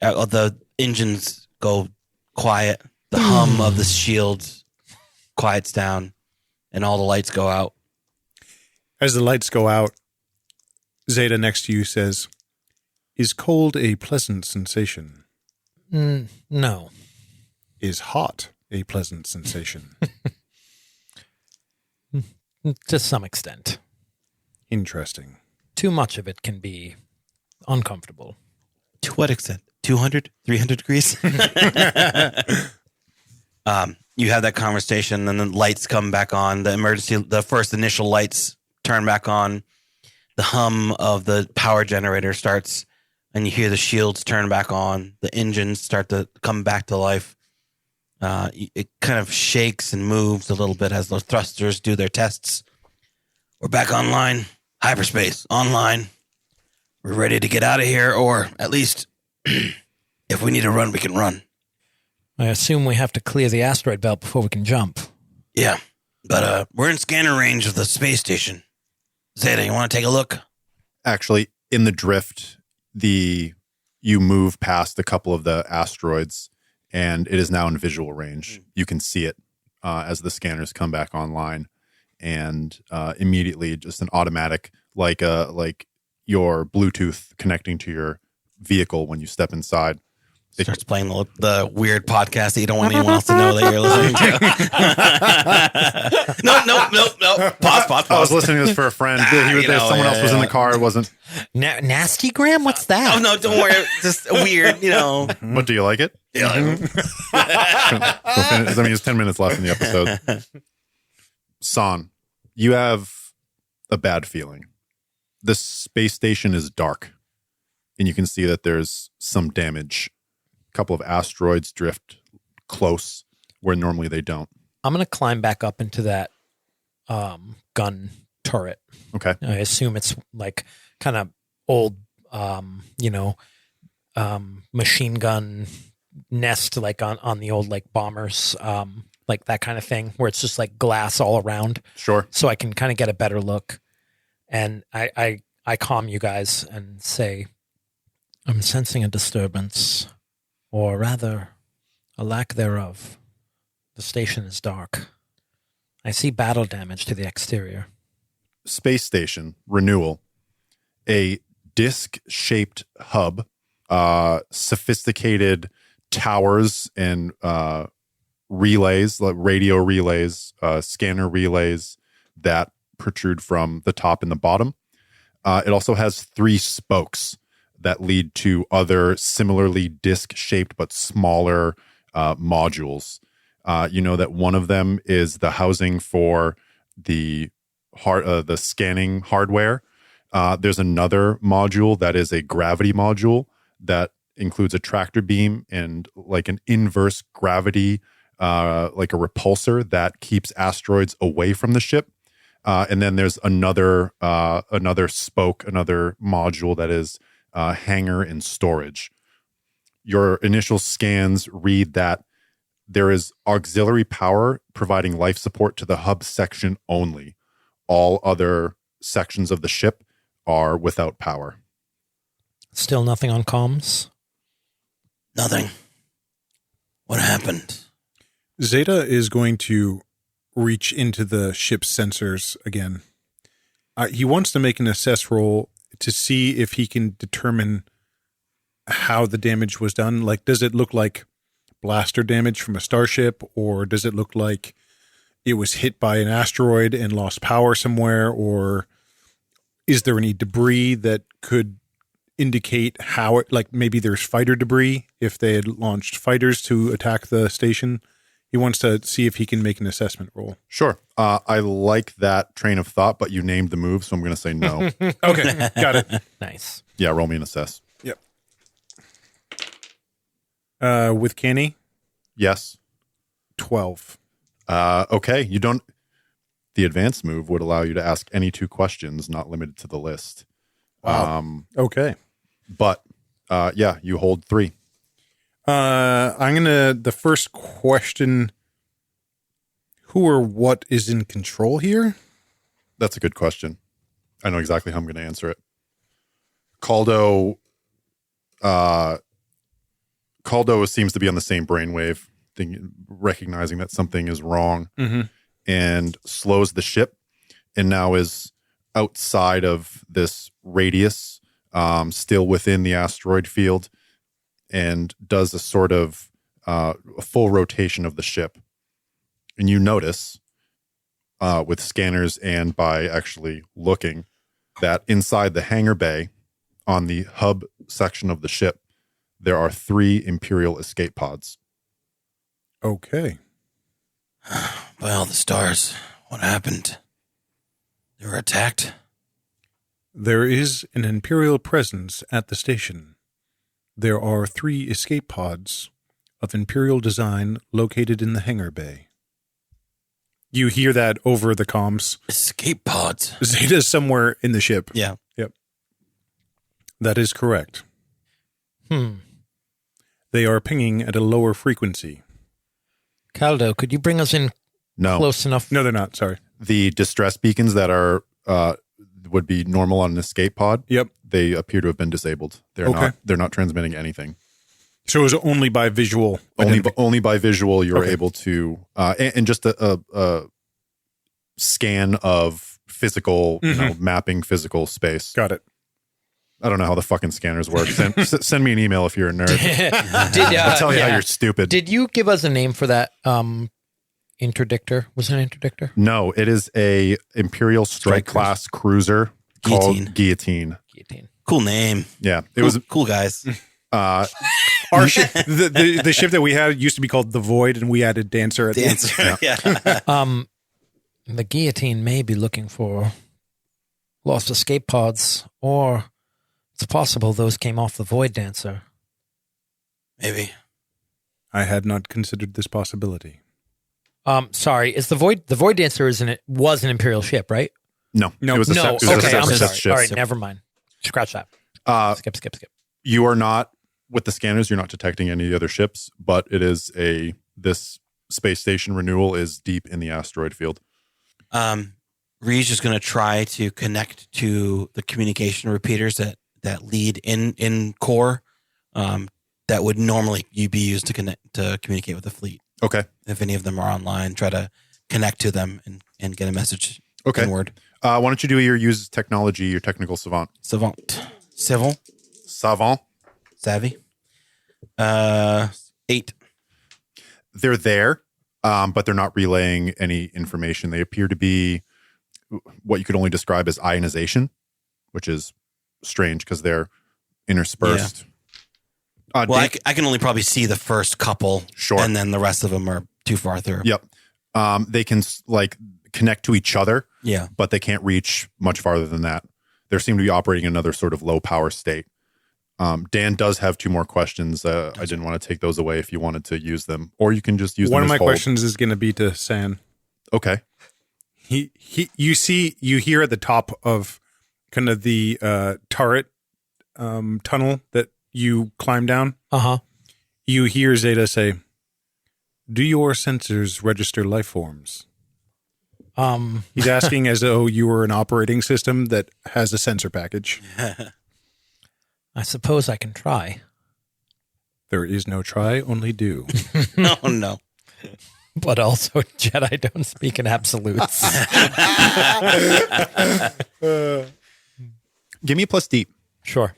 The engines go quiet. The hum of the shields quiets down, and all the lights go out. As the lights go out, Zeta next to you says, "Is cold a pleasant sensation?" No. Is hot a pleasant sensation? To some extent. Interesting. Too much of it can be uncomfortable. To what extent? 200, 300 degrees? You have that conversation, and then lights come back on. The first initial lights turn back on. The hum of the power generator starts, and you hear the shields turn back on. The engines start to come back to life. It kind of shakes and moves a little bit as those thrusters do their tests. We're back online. Hyperspace, online. We're ready to get out of here, or at least if we need to run, we can run. I assume we have to clear the asteroid belt before we can jump. Yeah, but we're in scanner range of the space station. Zeta, you want to take a look? Actually, in the drift, you move past a couple of the asteroids, and it is now in visual range. You can see it as the scanners come back online, and immediately just an automatic, like your Bluetooth connecting to your vehicle when you step inside. It starts playing the weird podcast that you don't want anyone else to know that you're listening to. No. Pause. I was listening to this for a friend. Someone else was in the car. It wasn't. Nasty Gram? What's that? Oh, no, don't worry. Just weird, But do you like it? Yeah. It's 10 minutes left in the episode. San, you have a bad feeling. The space station is dark, and you can see that there's some damage. A couple of asteroids drift close where normally they don't. I'm going to climb back up into that gun turret. Okay. I assume it's like kind of old, machine gun nest, like on the old like bombers, like that kind of thing, where it's just like glass all around. Sure. So I can kind of get a better look. And I calm you guys and say, I'm sensing a disturbance, or rather a lack thereof. The station is dark. I see battle damage to the exterior. Space station, renewal. A disc-shaped hub, sophisticated towers and relays, like radio relays, scanner relays that protrude from the top and the bottom. It also has 3 spokes that lead to other similarly disc-shaped but smaller modules. You know that one of them is the housing for the scanning hardware. There's another module that is a gravity module that includes a tractor beam and like an inverse gravity, like a repulsor that keeps asteroids away from the ship. And then there's another spoke, another module that is hangar and storage. Your initial scans read that there is auxiliary power providing life support to the hub section only. All other sections of the ship are without power. Still nothing on comms? Nothing. What happened? Zeta is going to reach into the ship's sensors again. He wants to make an assess roll to see if he can determine how the damage was done. Like, does it look like blaster damage from a starship, or does it look like it was hit by an asteroid and lost power somewhere, or is there any debris that could indicate how it, like maybe there's fighter debris if they had launched fighters to attack the station? He wants to see if he can make an assessment roll. Sure. I like that train of thought, but you named the move, so I'm going to say no. Okay, got it. Nice. Yeah, roll me an assess. Yep. With Kani, Yes. 12. Okay. You don't. The advanced move would allow you to ask any 2 questions, not limited to the list. Wow. Okay. But yeah, you hold 3. The first question, who or what is in control here? That's a good question. I know exactly how I'm going to answer it. Caldo seems to be on the same brainwave, recognizing that something is wrong, and slows the ship, and now is outside of this radius, still within the asteroid field, and does a sort of a full rotation of the ship. And you notice with scanners and by actually looking that inside the hangar bay on the hub section of the ship, there are 3 Imperial escape pods. Okay. By all the stars, what happened? They were attacked? There is an Imperial presence at the station. There are 3 escape pods of Imperial design located in the hangar bay. You hear that over the comms. Escape pods? Zeta's somewhere in the ship. Yeah. Yep. That is correct. They are pinging at a lower frequency. Caldo, could you bring us in No. close enough? No, they're not. Sorry. The distress beacons that are would be normal on an escape pod. Yep. They appear to have been disabled. They're not transmitting anything. So it was only by visual. Only by visual you're Okay. able to and just a scan of physical, mapping physical space. Got it. I don't know how the fucking scanners work. Send me an email if you're a nerd. I'll tell you how you're stupid. Did you give us a name for that interdictor? Was it an interdictor? No, it is a Imperial Strike class cruiser called Guillotine. Guillotine. Cool name. Yeah, it was Cool guys. Our ship, the ship that we had used to be called the Void, and we added Dancer at the end. Dancer. Yeah. The Guillotine may be looking for lost escape pods, or it's possible those came off the Void Dancer. Maybe. I had not considered this possibility. Sorry, is the Void Dancer was an Imperial ship, right? No. It was a No. it was a Okay, I'm separate sorry. ship. All right, never mind. Scratch that. Skip. You are not with the scanners. You're not detecting any of the other ships, but it is this space station renewal is deep in the asteroid field. Ree's just going to try to connect to the communication repeaters that lead in core that would normally be used to communicate with the fleet. Okay. If any of them are online, try to connect to them and get a message. Okay. Inward. Why don't you do your use technology, your technical savant? Savant. Savvy. 8. They're there, but they're not relaying any information. They appear to be what you could only describe as ionization, which is strange because they're interspersed. Yeah. Well, I can only probably see the first couple, Sure. and then the rest of them are too far through. Yep. They can connect to each other, Yeah. but they can't reach much farther than that. They seem to be operating in another sort of low power state. Dan does have 2 more questions. I didn't want to take those away if you wanted to use them, or you can just use One them of as my hold. questions is going to be to San. Okay. You hear at the top of kind of the turret tunnel that you climb down. You hear Zeta say, "Do your sensors register life forms?" He's asking as though you were an operating system that has a sensor package. I suppose I can try. There is no try, only do. Oh, no. But also, Jedi don't speak in absolutes. Give me a plus D. Sure.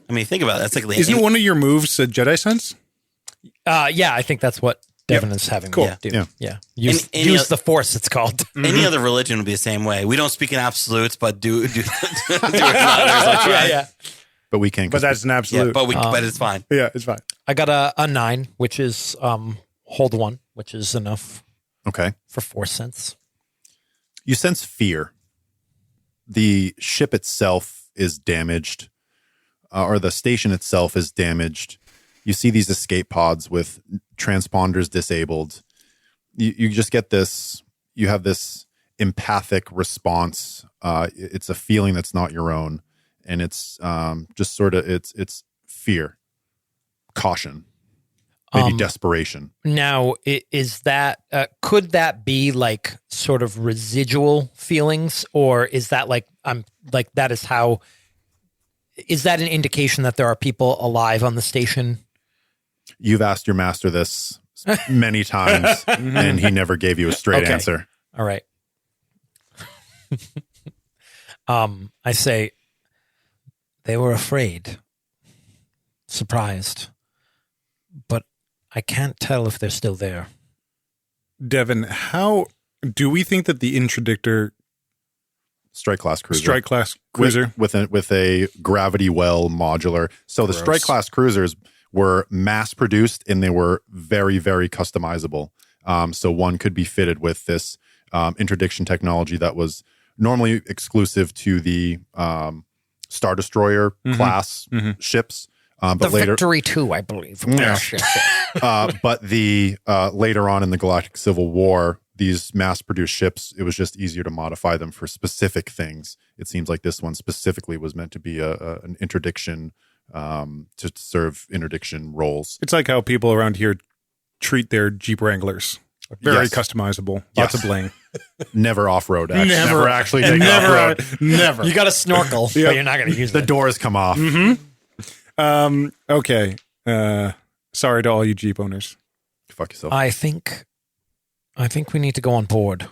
I mean, think about it. That's like Isn't one of your moves a Jedi sense? Yeah, I think that's what Devin is having Cool. me do. Yeah. Yeah. Use Any the Force, it's called. Any other religion would be the same way. We don't speak in absolutes, but do there's no try. yeah. But we can. But that's an Yeah, absolute. but it's fine. Yeah, it's fine. I got a 9, which is hold 1, which is enough Okay. for 4 cents. You sense fear. The ship itself is damaged, or the station itself is damaged. You see these escape pods with transponders disabled. You just get this, you have this empathic response. It's a feeling that's not your own. And it's just sort of, it's fear, caution, maybe desperation. Now, is that, could that be like sort of residual feelings, or is that like, that is how, is that an indication that there are people alive on the station? You've asked your master this many times, and he never gave you a straight Okay. answer. All right. I say they were afraid, surprised, but I can't tell if they're still there. Devin, how do we think that the interdictor Strike class cruiser. strike class cruiser? with a gravity well modular. So the strike class cruisers were mass produced and they were very, very customizable. So one could be fitted with this interdiction technology that was normally exclusive to the Star Destroyer class ships. But The later, Victory 2, I believe. Yeah. but the later on in the Galactic Civil War, these mass-produced ships, it was just easier to modify them for specific things. It seems like this one specifically was meant to be an interdiction, to serve interdiction roles. It's like how people around here treat their Jeep Wranglers. Very Yes. customizable. Lots of bling. Never off-road. Actually. Never. Never actually take Never. off-road. Never. You got to snorkel, but you're not going to use The it. doors come off. Okay. Sorry to all you Jeep owners. Fuck yourself. I think we need to go on board,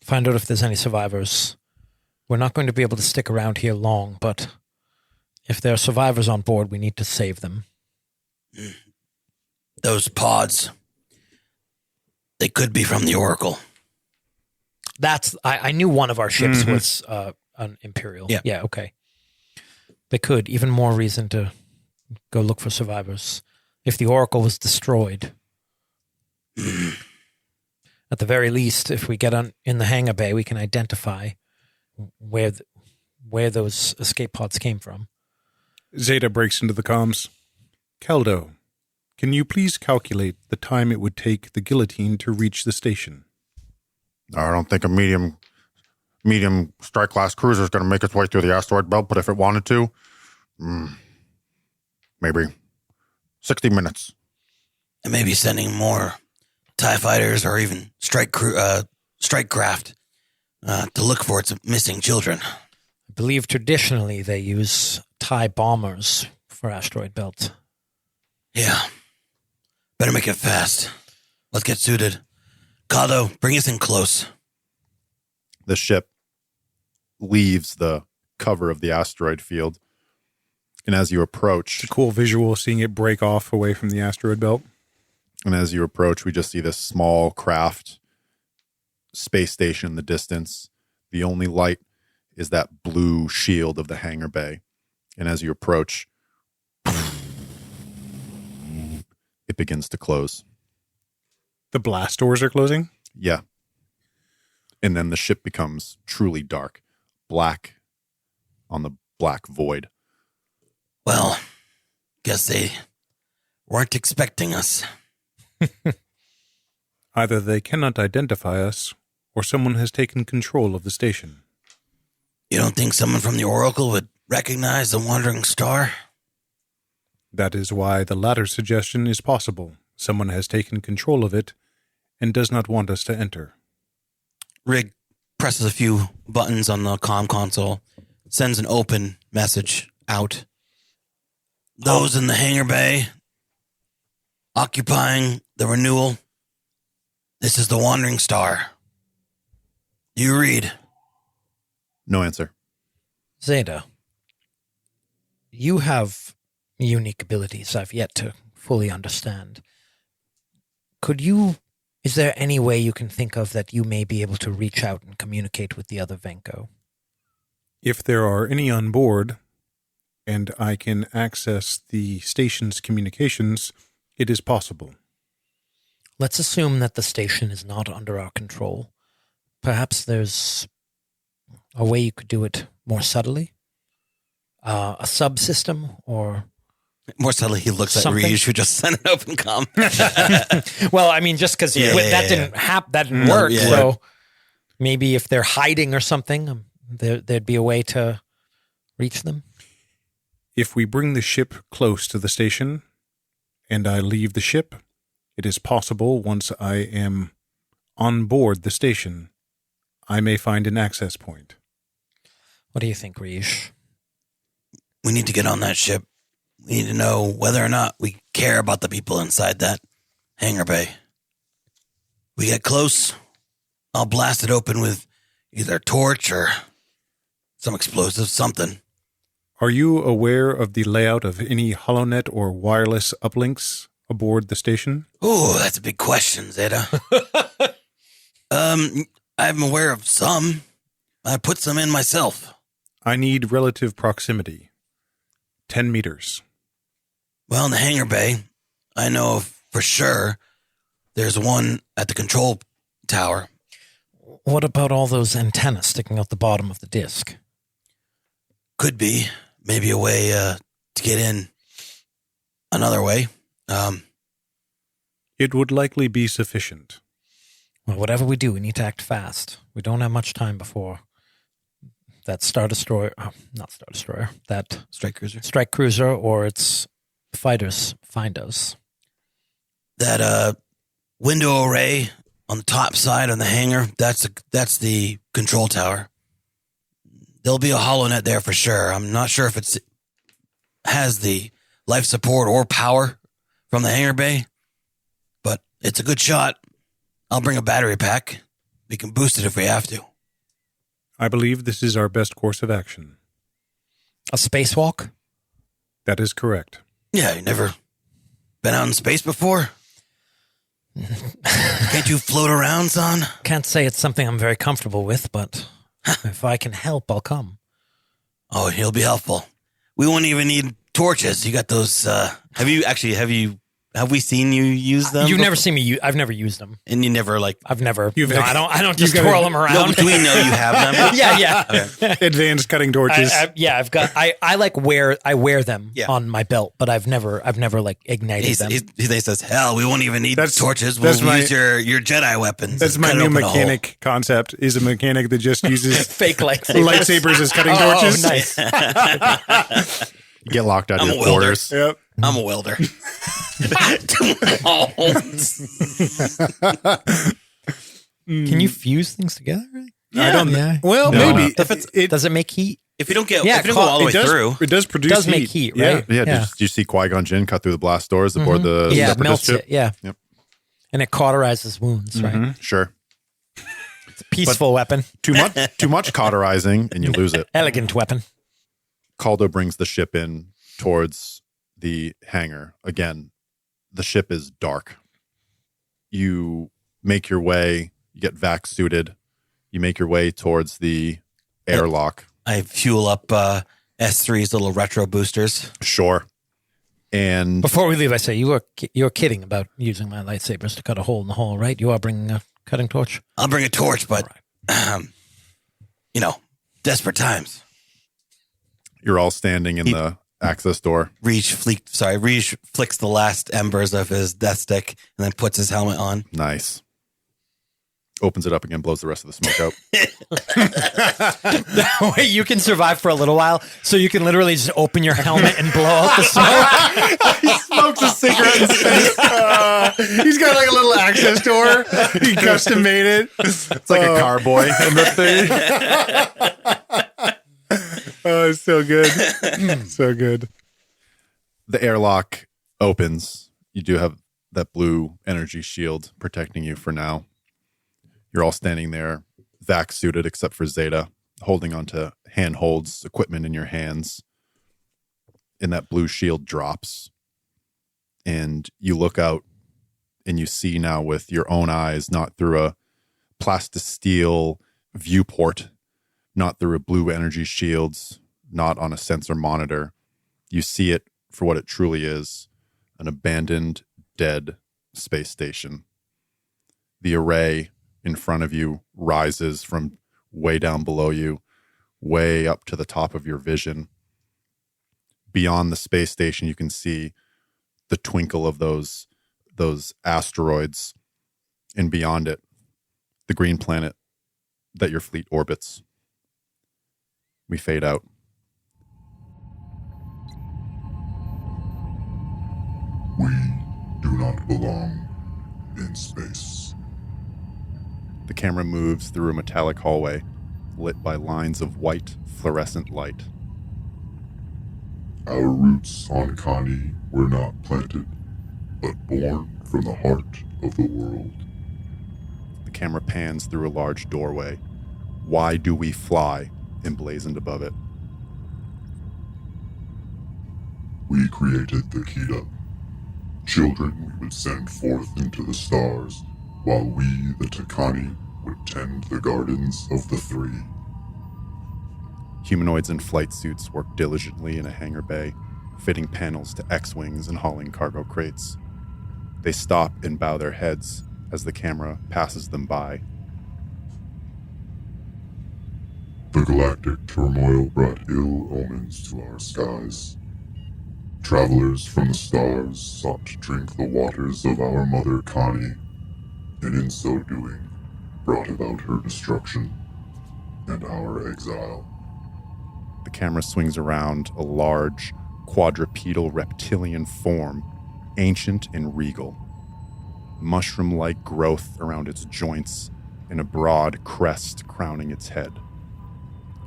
find out if there's any survivors. We're not going to be able to stick around here long, but if there are survivors on board, we need to save them. Those pods, they could be from the Oracle. I knew one of our ships was an Imperial. Yeah. Yeah, okay. They could. Even more reason to go look for survivors. If the Oracle was destroyed, at the very least, if we get in the hangar bay, we can identify where those escape pods came from. Zeta breaks into the comms. Caldo, can you please calculate the time it would take the guillotine to reach the station? I don't think a medium strike class cruiser is going to make its way through the asteroid belt, but if it wanted to, maybe 60 minutes. And maybe sending more TIE fighters or even strike craft to look for its missing children. I believe traditionally they use TIE bombers for asteroid belt. Yeah. Better make it fast. Let's get suited. Kado, bring us in close. The ship leaves the cover of the asteroid field. And as you approach, It's a cool visual seeing it break off away from the asteroid belt. we just see this small craft space station in the distance. The only light is that blue shield of the hangar bay. And as you approach, it begins to close. The blast doors are closing. Yeah. And then the ship becomes truly dark, black on the black void. Well, guess they weren't expecting us. Either they cannot identify us, or someone has taken control of the station. You don't think someone from the Oracle would recognize the wandering star? That is why the latter suggestion is possible. Someone has taken control of it and does not want us to enter. Rig presses a few buttons on the comm console, sends an open message out. those in the hangar bay occupying the renewal. This is the Wandering Star. Do you read? No answer. Zeta, you have unique abilities I've yet to fully understand. Is there any way you can think of that you may be able to reach out and communicate with the other Venko? If there are any on board, and I can access the station's communications, it is possible. Let's assume that the station is not under our control. Perhaps there's a way you could do it more subtly? A subsystem or... More subtly, he looks something? at Reej, who just sent an open com. Well, I mean, just because that didn't work, yeah. so maybe if they're hiding or something, there'd be a way to reach them. If we bring the ship close to the station, and I leave the ship, it is possible once I am on board the station, I may find an access point. What do you think, Reej? We need to get on that ship. We need to know whether or not we care about the people inside that hangar bay. We get close, I'll blast it open with either a torch or some explosive, something. Are you aware of the layout of any HoloNet or wireless uplinks aboard the station? Oh, that's a big question, Zeta. I'm aware of some. I put some in myself. I need relative proximity. 10 meters. Well, in the hangar bay, I know for sure there's one at the control tower. What about all those antennas sticking out the bottom of the disc? Could be. Maybe a way to get in another way. It would likely be sufficient. Well, whatever we do, we need to act fast. We don't have much time before that that strike cruiser or its fighters find us. That window array on the top side on the hangar, that's the control tower. There'll be a HoloNet there for sure. I'm not sure if it has the life support or power from the hangar bay, but it's a good shot. I'll bring a battery pack. We can boost it if we have to. I believe this is our best course of action. A spacewalk? That is correct. Yeah, you never been out in space before? Can't you float around, son? Can't say it's something I'm very comfortable with, but if I can help, I'll come. Oh, he'll be helpful. We won't even need torches. You got those, have we seen you use them? You've never seen me I've never used them. And you never I've never, You've no, I don't just twirl them around. No, do we know you have them? Yeah. Advanced cutting torches. I wear them on my belt, but I've never ignited them. He says, hell, we won't even need torches. We'll use your Jedi weapons. That's my new mechanic concept, is a mechanic that just uses fake lightsabers as cutting torches. Oh, nice. Get locked out of I'm your a welder. quarters. Yep. I'm a welder. Can you fuse things together? I don't know. Yeah. Well, No, maybe. no. Does it make heat? If you don't go all the way does, through, it does produce It does make heat, right? Yeah, did you see Qui-Gon Jinn cut through the blast doors aboard the Yeah, it separatist melts ship? it. Yeah. Yep. And it cauterizes wounds, right? Sure. Peaceful weapon. Too much cauterizing and you lose it. Elegant weapon. Caldo brings the ship in towards the hangar. Again, the ship is dark. You make your way, you get vac suited, you make your way towards the airlock. I fuel up S3's little retro boosters. Sure. And Before we leave, I say you're kidding about using my lightsabers to cut a hole in the hull, right? You are bringing a cutting torch. I'll bring a torch, but desperate times. you're all standing in the access door. Reej flicks the last embers of his death stick and then puts his helmet on. Nice. Opens it up again, blows the rest of the smoke out. That way you can survive for a little while, so you can literally just open your helmet and blow out the smoke. He smokes a cigarette in space. He's got like a little access door. He custom made it. It's like a carboy in the thing. Oh, it's so good. So good. The airlock opens. You do have that blue energy shield protecting you for now. You're all standing there, vac suited except for Zeta, holding onto handholds, equipment in your hands. And that blue shield drops. And you look out and you see now with your own eyes, not through a plastisteel viewport, not through a blue energy shields, not on a sensor monitor. You see it for what it truly is, an abandoned, dead space station. The array in front of you rises from way down below you, way up to the top of your vision. Beyond the space station, you can see the twinkle of those asteroids, and beyond it, the green planet that your fleet orbits. We fade out. We do not belong in space. The camera moves through a metallic hallway, lit by lines of white, fluorescent light. Our roots on Kani were not planted, but born from the heart of the world. The camera pans through a large doorway. Why do we fly? Emblazoned above it. We created the Kita. Children we would send forth into the stars, while we, the Tekani, would tend the gardens of the three. Humanoids in flight suits work diligently in a hangar bay, fitting panels to X-wings and hauling cargo crates. They stop and bow their heads as the camera passes them by. The galactic turmoil brought ill omens to our skies. Travelers from the stars sought to drink the waters of our mother Kani, and in so doing, brought about her destruction and our exile. The camera swings around a large, quadrupedal reptilian form, ancient and regal. Mushroom-like growth around its joints and a broad crest crowning its head.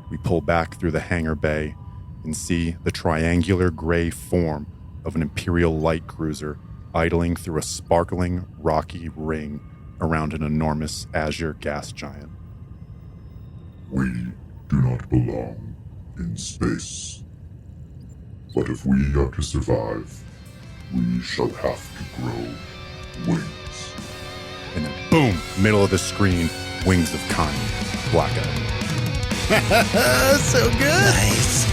We pull back through the hangar bay and see the triangular gray form of an Imperial light cruiser idling through a sparkling, rocky ring around an enormous azure gas giant. We do not belong in space. But if we are to survive, we shall have to grow wings. And then, boom, middle of the screen, Wings of Kani, blackout. So good. Nice.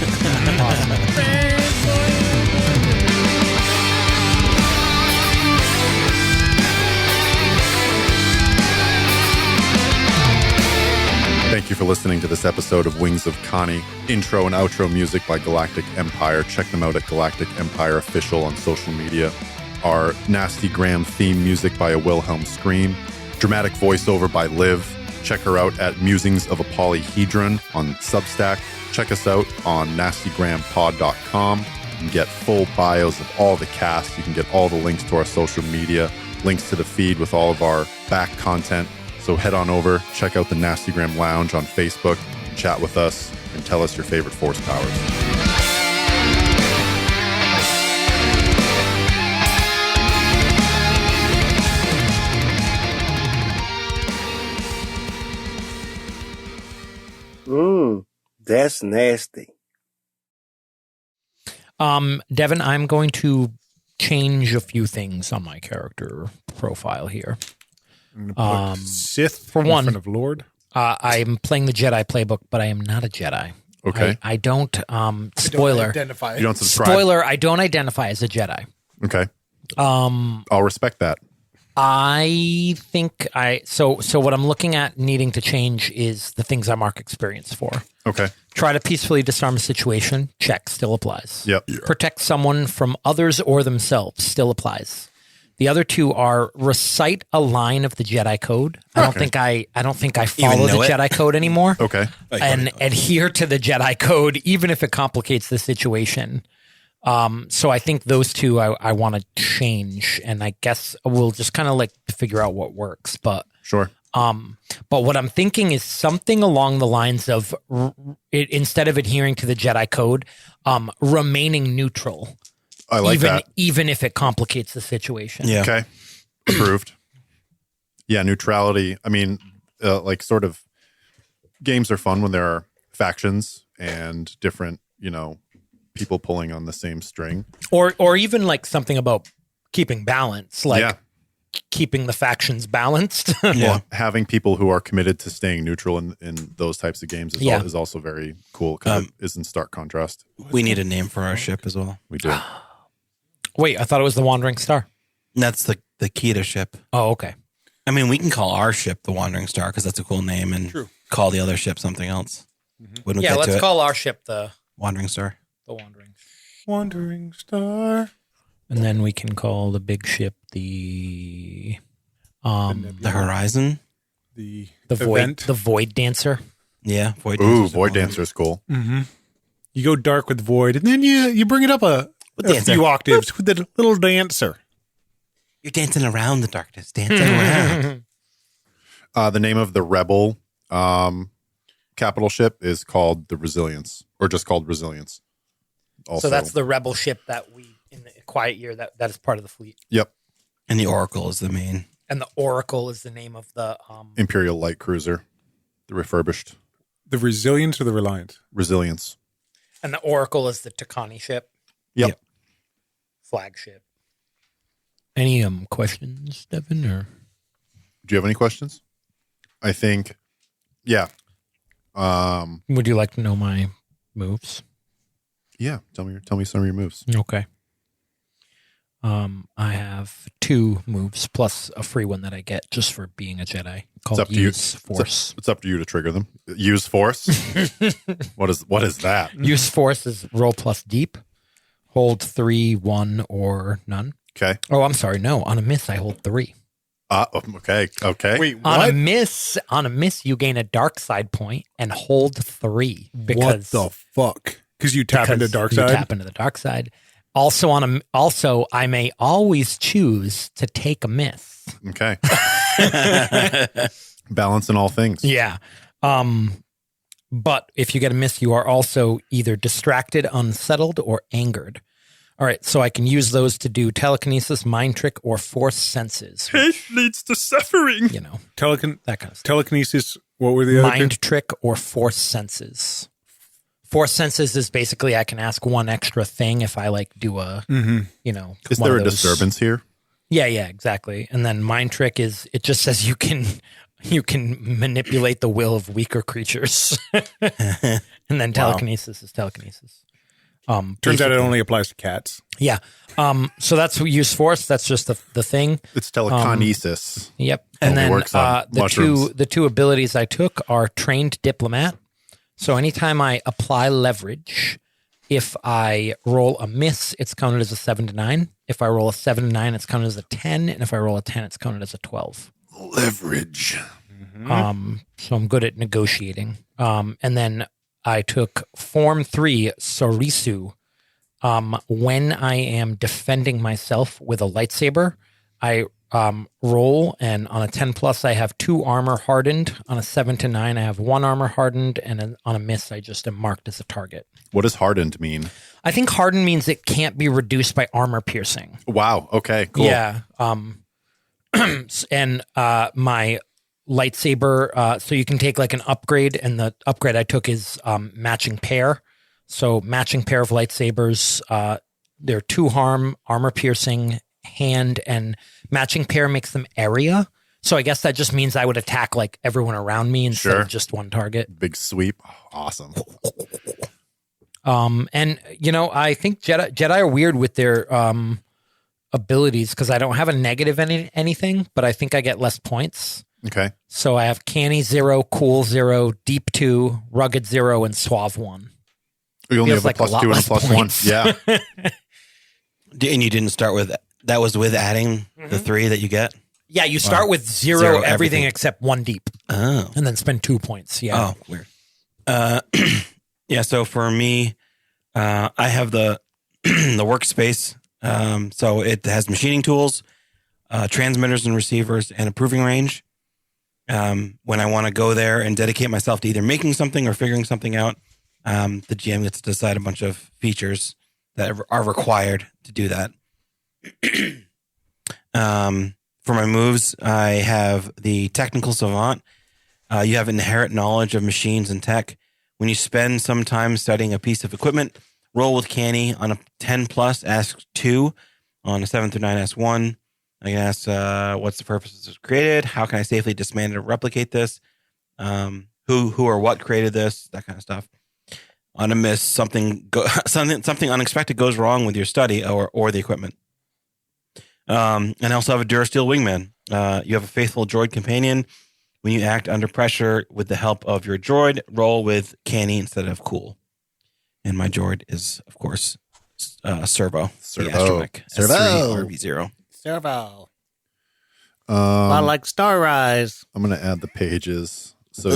Thank you for listening to this episode of Wings of Kani. Intro and outro music by Galactic Empire. Check them out at Galactic Empire Official on social media. Our Nasty Graham theme music by A Wilhelm Scream. Dramatic voiceover by Liv. Check her out at Musings of a Polyhedron on Substack. Check us out on nastygrampod.com. You can get full bios of all the cast. You can get all the links to our social media, links to the feed with all of our back content. So head on over, check out the Nastygram Lounge on Facebook, chat with us, and tell us your favorite force powers. That's nasty. Devin, I'm going to change a few things on my character profile here. I'm gonna put Sith for in one. front of Lord. I'm playing the Jedi playbook, but I am not a Jedi. Okay. I don't, spoiler. Identify. You don't subscribe. Spoiler, I don't identify as a Jedi. Okay. I'll respect that. I think so what I'm looking at needing to change is the things I mark experience for. Okay. Try to peacefully disarm a situation, check, still applies. Yep. Protect someone from others or themselves, still applies. The other two are recite a line of the Jedi code. I don't think I follow the Jedi code anymore. Okay. And adhere to the Jedi code, even if it complicates the situation. So I think those two I want to change, and I guess we'll just kind of like figure out what works. But Sure. but what I'm thinking is something along the lines of instead of adhering to the Jedi code, remaining neutral. I like that. Even if it complicates the situation. Yeah. Okay. Approved. Yeah, neutrality. I mean, like sort of games are fun when there are factions and different, people pulling on the same string. Or even like something about keeping balance, like Yeah. keeping the factions balanced. Well, having people who are committed to staying neutral in those types of games is also very cool because it is in stark contrast. We need a name for our ship as well. We do. Wait, I thought it was the Wandering Star. That's the Kita ship. Oh, okay. I mean, we can call our ship the Wandering Star because that's a cool name, and call the other ship something else. When we Yeah, get let's to it. call our ship the Wandering Star. Wandering Star. And then we can call the big ship the The Horizon. The Void Dancer. Yeah, Void Ooh, Dancer's Void the one. Dancer is cool. You go dark with Void, and then you bring it up a Dancer. few octaves with the little dancer. You're dancing around the darkness, dancing around. The name of the rebel capital ship is called the Resilience, or just called Resilience. Also, So that's the rebel ship that we, in the Quiet Year, that is part of the fleet. Yep. And the Oracle is the main. And the Oracle is the name of the Imperial Light Cruiser, the refurbished The Resilience or the Reliance? Resilience. and the Oracle is the Tekani ship, Yep. flagship. Any questions, Devin? Or Do you have any questions? I think, yeah. would you like to know my moves? Yeah. Tell me some of your moves. Okay. I have 2 moves plus a free one that I get just for being a Jedi called up to you. Use Force. It's up to you to trigger them. Use Force. What is that? Use Force is roll plus deep, hold 3, 1, or none. Okay. Oh, I'm sorry. No, on a miss I hold 3. Okay. Wait, On what? a miss, you gain a dark side point and hold 3 because What the fuck? Because you tap into dark you side? tap into the dark side. Also, I may always choose to take a miss. Okay. Balance in all things. Yeah. But if you get a miss, you are also either distracted, unsettled, or angered. All right, so I can use those to do telekinesis, mind trick, or force senses. Hate leads to suffering. You know, That that kind of stuff. telekinesis. What were the other Mind two? trick or force senses. Force senses is basically I can ask one extra thing if I like do a, Is one there of a those- disturbance here? Yeah, exactly. And then mind trick is it just says you can manipulate the will of weaker creatures. And then telekinesis is telekinesis. Turns out it basically. only applies to cats. Yeah. So that's use force. That's just the thing. It's telekinesis. Yep. And Only then works on mushrooms. the two abilities I took are trained diplomat. So anytime I apply leverage, if I roll a miss, it's counted as a 7 to 9. If I roll a 7 to 9, it's counted as a 10. And if I roll a 10, it's counted as a 12. Leverage. So I'm good at negotiating. And then I took Form 3, Sorisu. When I am defending myself with a lightsaber, I roll, and on a 10 plus, I have 2 armor hardened. On a 7 to 9, I have 1 armor hardened, and on a miss, I just am marked as a target. What does hardened mean? I think hardened means it can't be reduced by armor piercing. Wow. Okay. Cool. Yeah. And my lightsaber, so you can take like an upgrade, and the upgrade I took is matching pair. So matching pair of lightsabers, they're 2 harm, armor piercing, hand, and matching pair makes them area. So I guess that just means I would attack like everyone around me instead of just one target. Big sweep. Oh, awesome. And I think Jedi are weird with their abilities because I don't have a negative anything, but I think I get less points. Okay. So I have Canny 0, Cool 0, Deep 2, Rugged 0, and Suave 1. You only Feels have a like a +2 lot and a less +1. points. Yeah. And you didn't start with that was with adding the 3 that you get. Yeah, you start with 0 Zero everything everything. except 1 deep, Oh, and then spend 2 points. Yeah. oh, weird. Yeah. So for me, I have the the workspace. So it has machining tools, transmitters and receivers, and a proving range. When I want to go there and dedicate myself to either making something or figuring something out, the GM gets to decide a bunch of features. that are required to do that. For my moves, I have the Technical Savant. You have inherent knowledge of machines and tech. When you spend some time studying a piece of equipment, roll with Kani on a 10 plus, ask 2. On a 7 through 9, ask 1. I can ask, what's the purpose this was created? How can I safely dismantle or replicate this? Who or what created this? That kind of stuff. On a miss, something unexpected goes wrong with your study or the equipment. And I also have a Durasteel Wingman. You have a faithful droid companion. When you act under pressure with the help of your droid, roll with Kani instead of cool. And my droid is, of course, Servo. The Astromech Servo. RV0. Servo. I like Star Rise. I'm going to add the pages. So,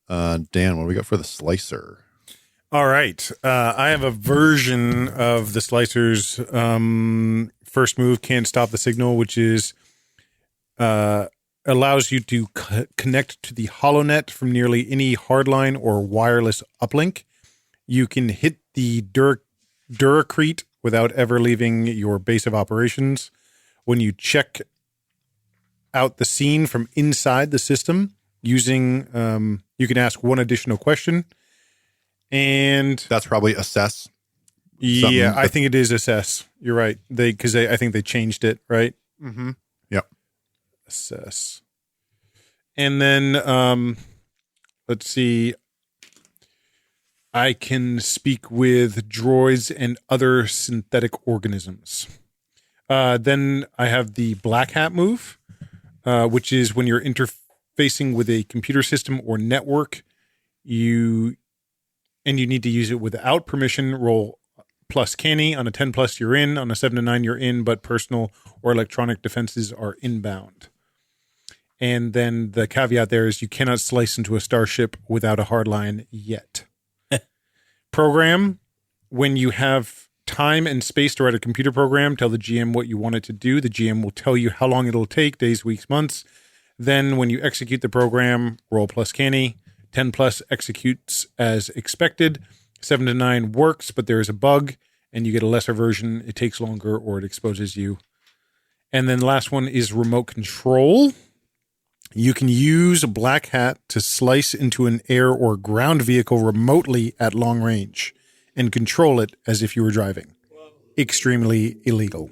Dan, what do we got for the slicer? All right. I have a version of the slicer's first move, Can't Stop the Signal, which is allows you to connect to the HoloNet from nearly any hardline or wireless uplink. You can hit the Duracrete without ever leaving your base of operations. When you check out the scene from inside the system using, you can ask one additional question. And that's probably assess. Yeah, I think it is assess. You're right. I think they changed it, right? Mm-hmm. Yep. Assess. And then, let's see. I can speak with droids and other synthetic organisms. Then I have the Black Hat move, which is when you're interfacing with a computer system or network, you need to use it without permission. Roll plus Kani. On a 10 plus, you're in. On a 7 to 9, you're in, but personal or electronic defenses are inbound. And then the caveat there is you cannot slice into a starship without a hardline yet. Program, when you have time and space to write a computer program, tell the GM what you want it to do. The GM will tell you how long it'll take, days, weeks, months. Then when you execute the program, roll plus Kani. 10 plus executes as expected. 7 to 9 works, but there is a bug, and you get a lesser version. It takes longer, or it exposes you. And then the last one is remote control. You can use a Black Hat to slice into an air or ground vehicle remotely at long range and control it as if you were driving. Extremely illegal.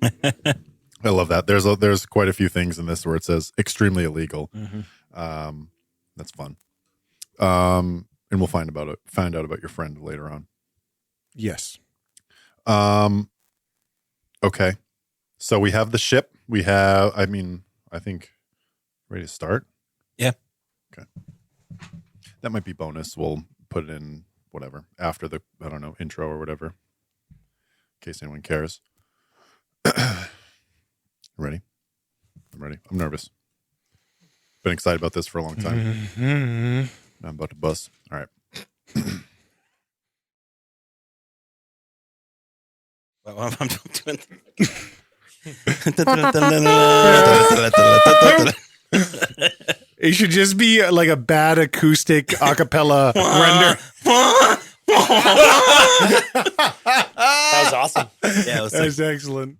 I love that. There's quite a few things in this where it says extremely illegal. Mm-hmm. That's fun. And we'll find out about your friend later on. Yes. Okay. So we have the ship. We have, I think, ready to start? Yeah. Okay. That might be bonus. We'll put it in whatever after the, intro or whatever, in case anyone cares. Ready? I'm ready. I'm nervous. Been excited about this for a long time. Mm-hmm. I'm about to bust. All right. I'm doing. It should just be like a bad acoustic acapella render. That was awesome. Yeah, it was That's excellent.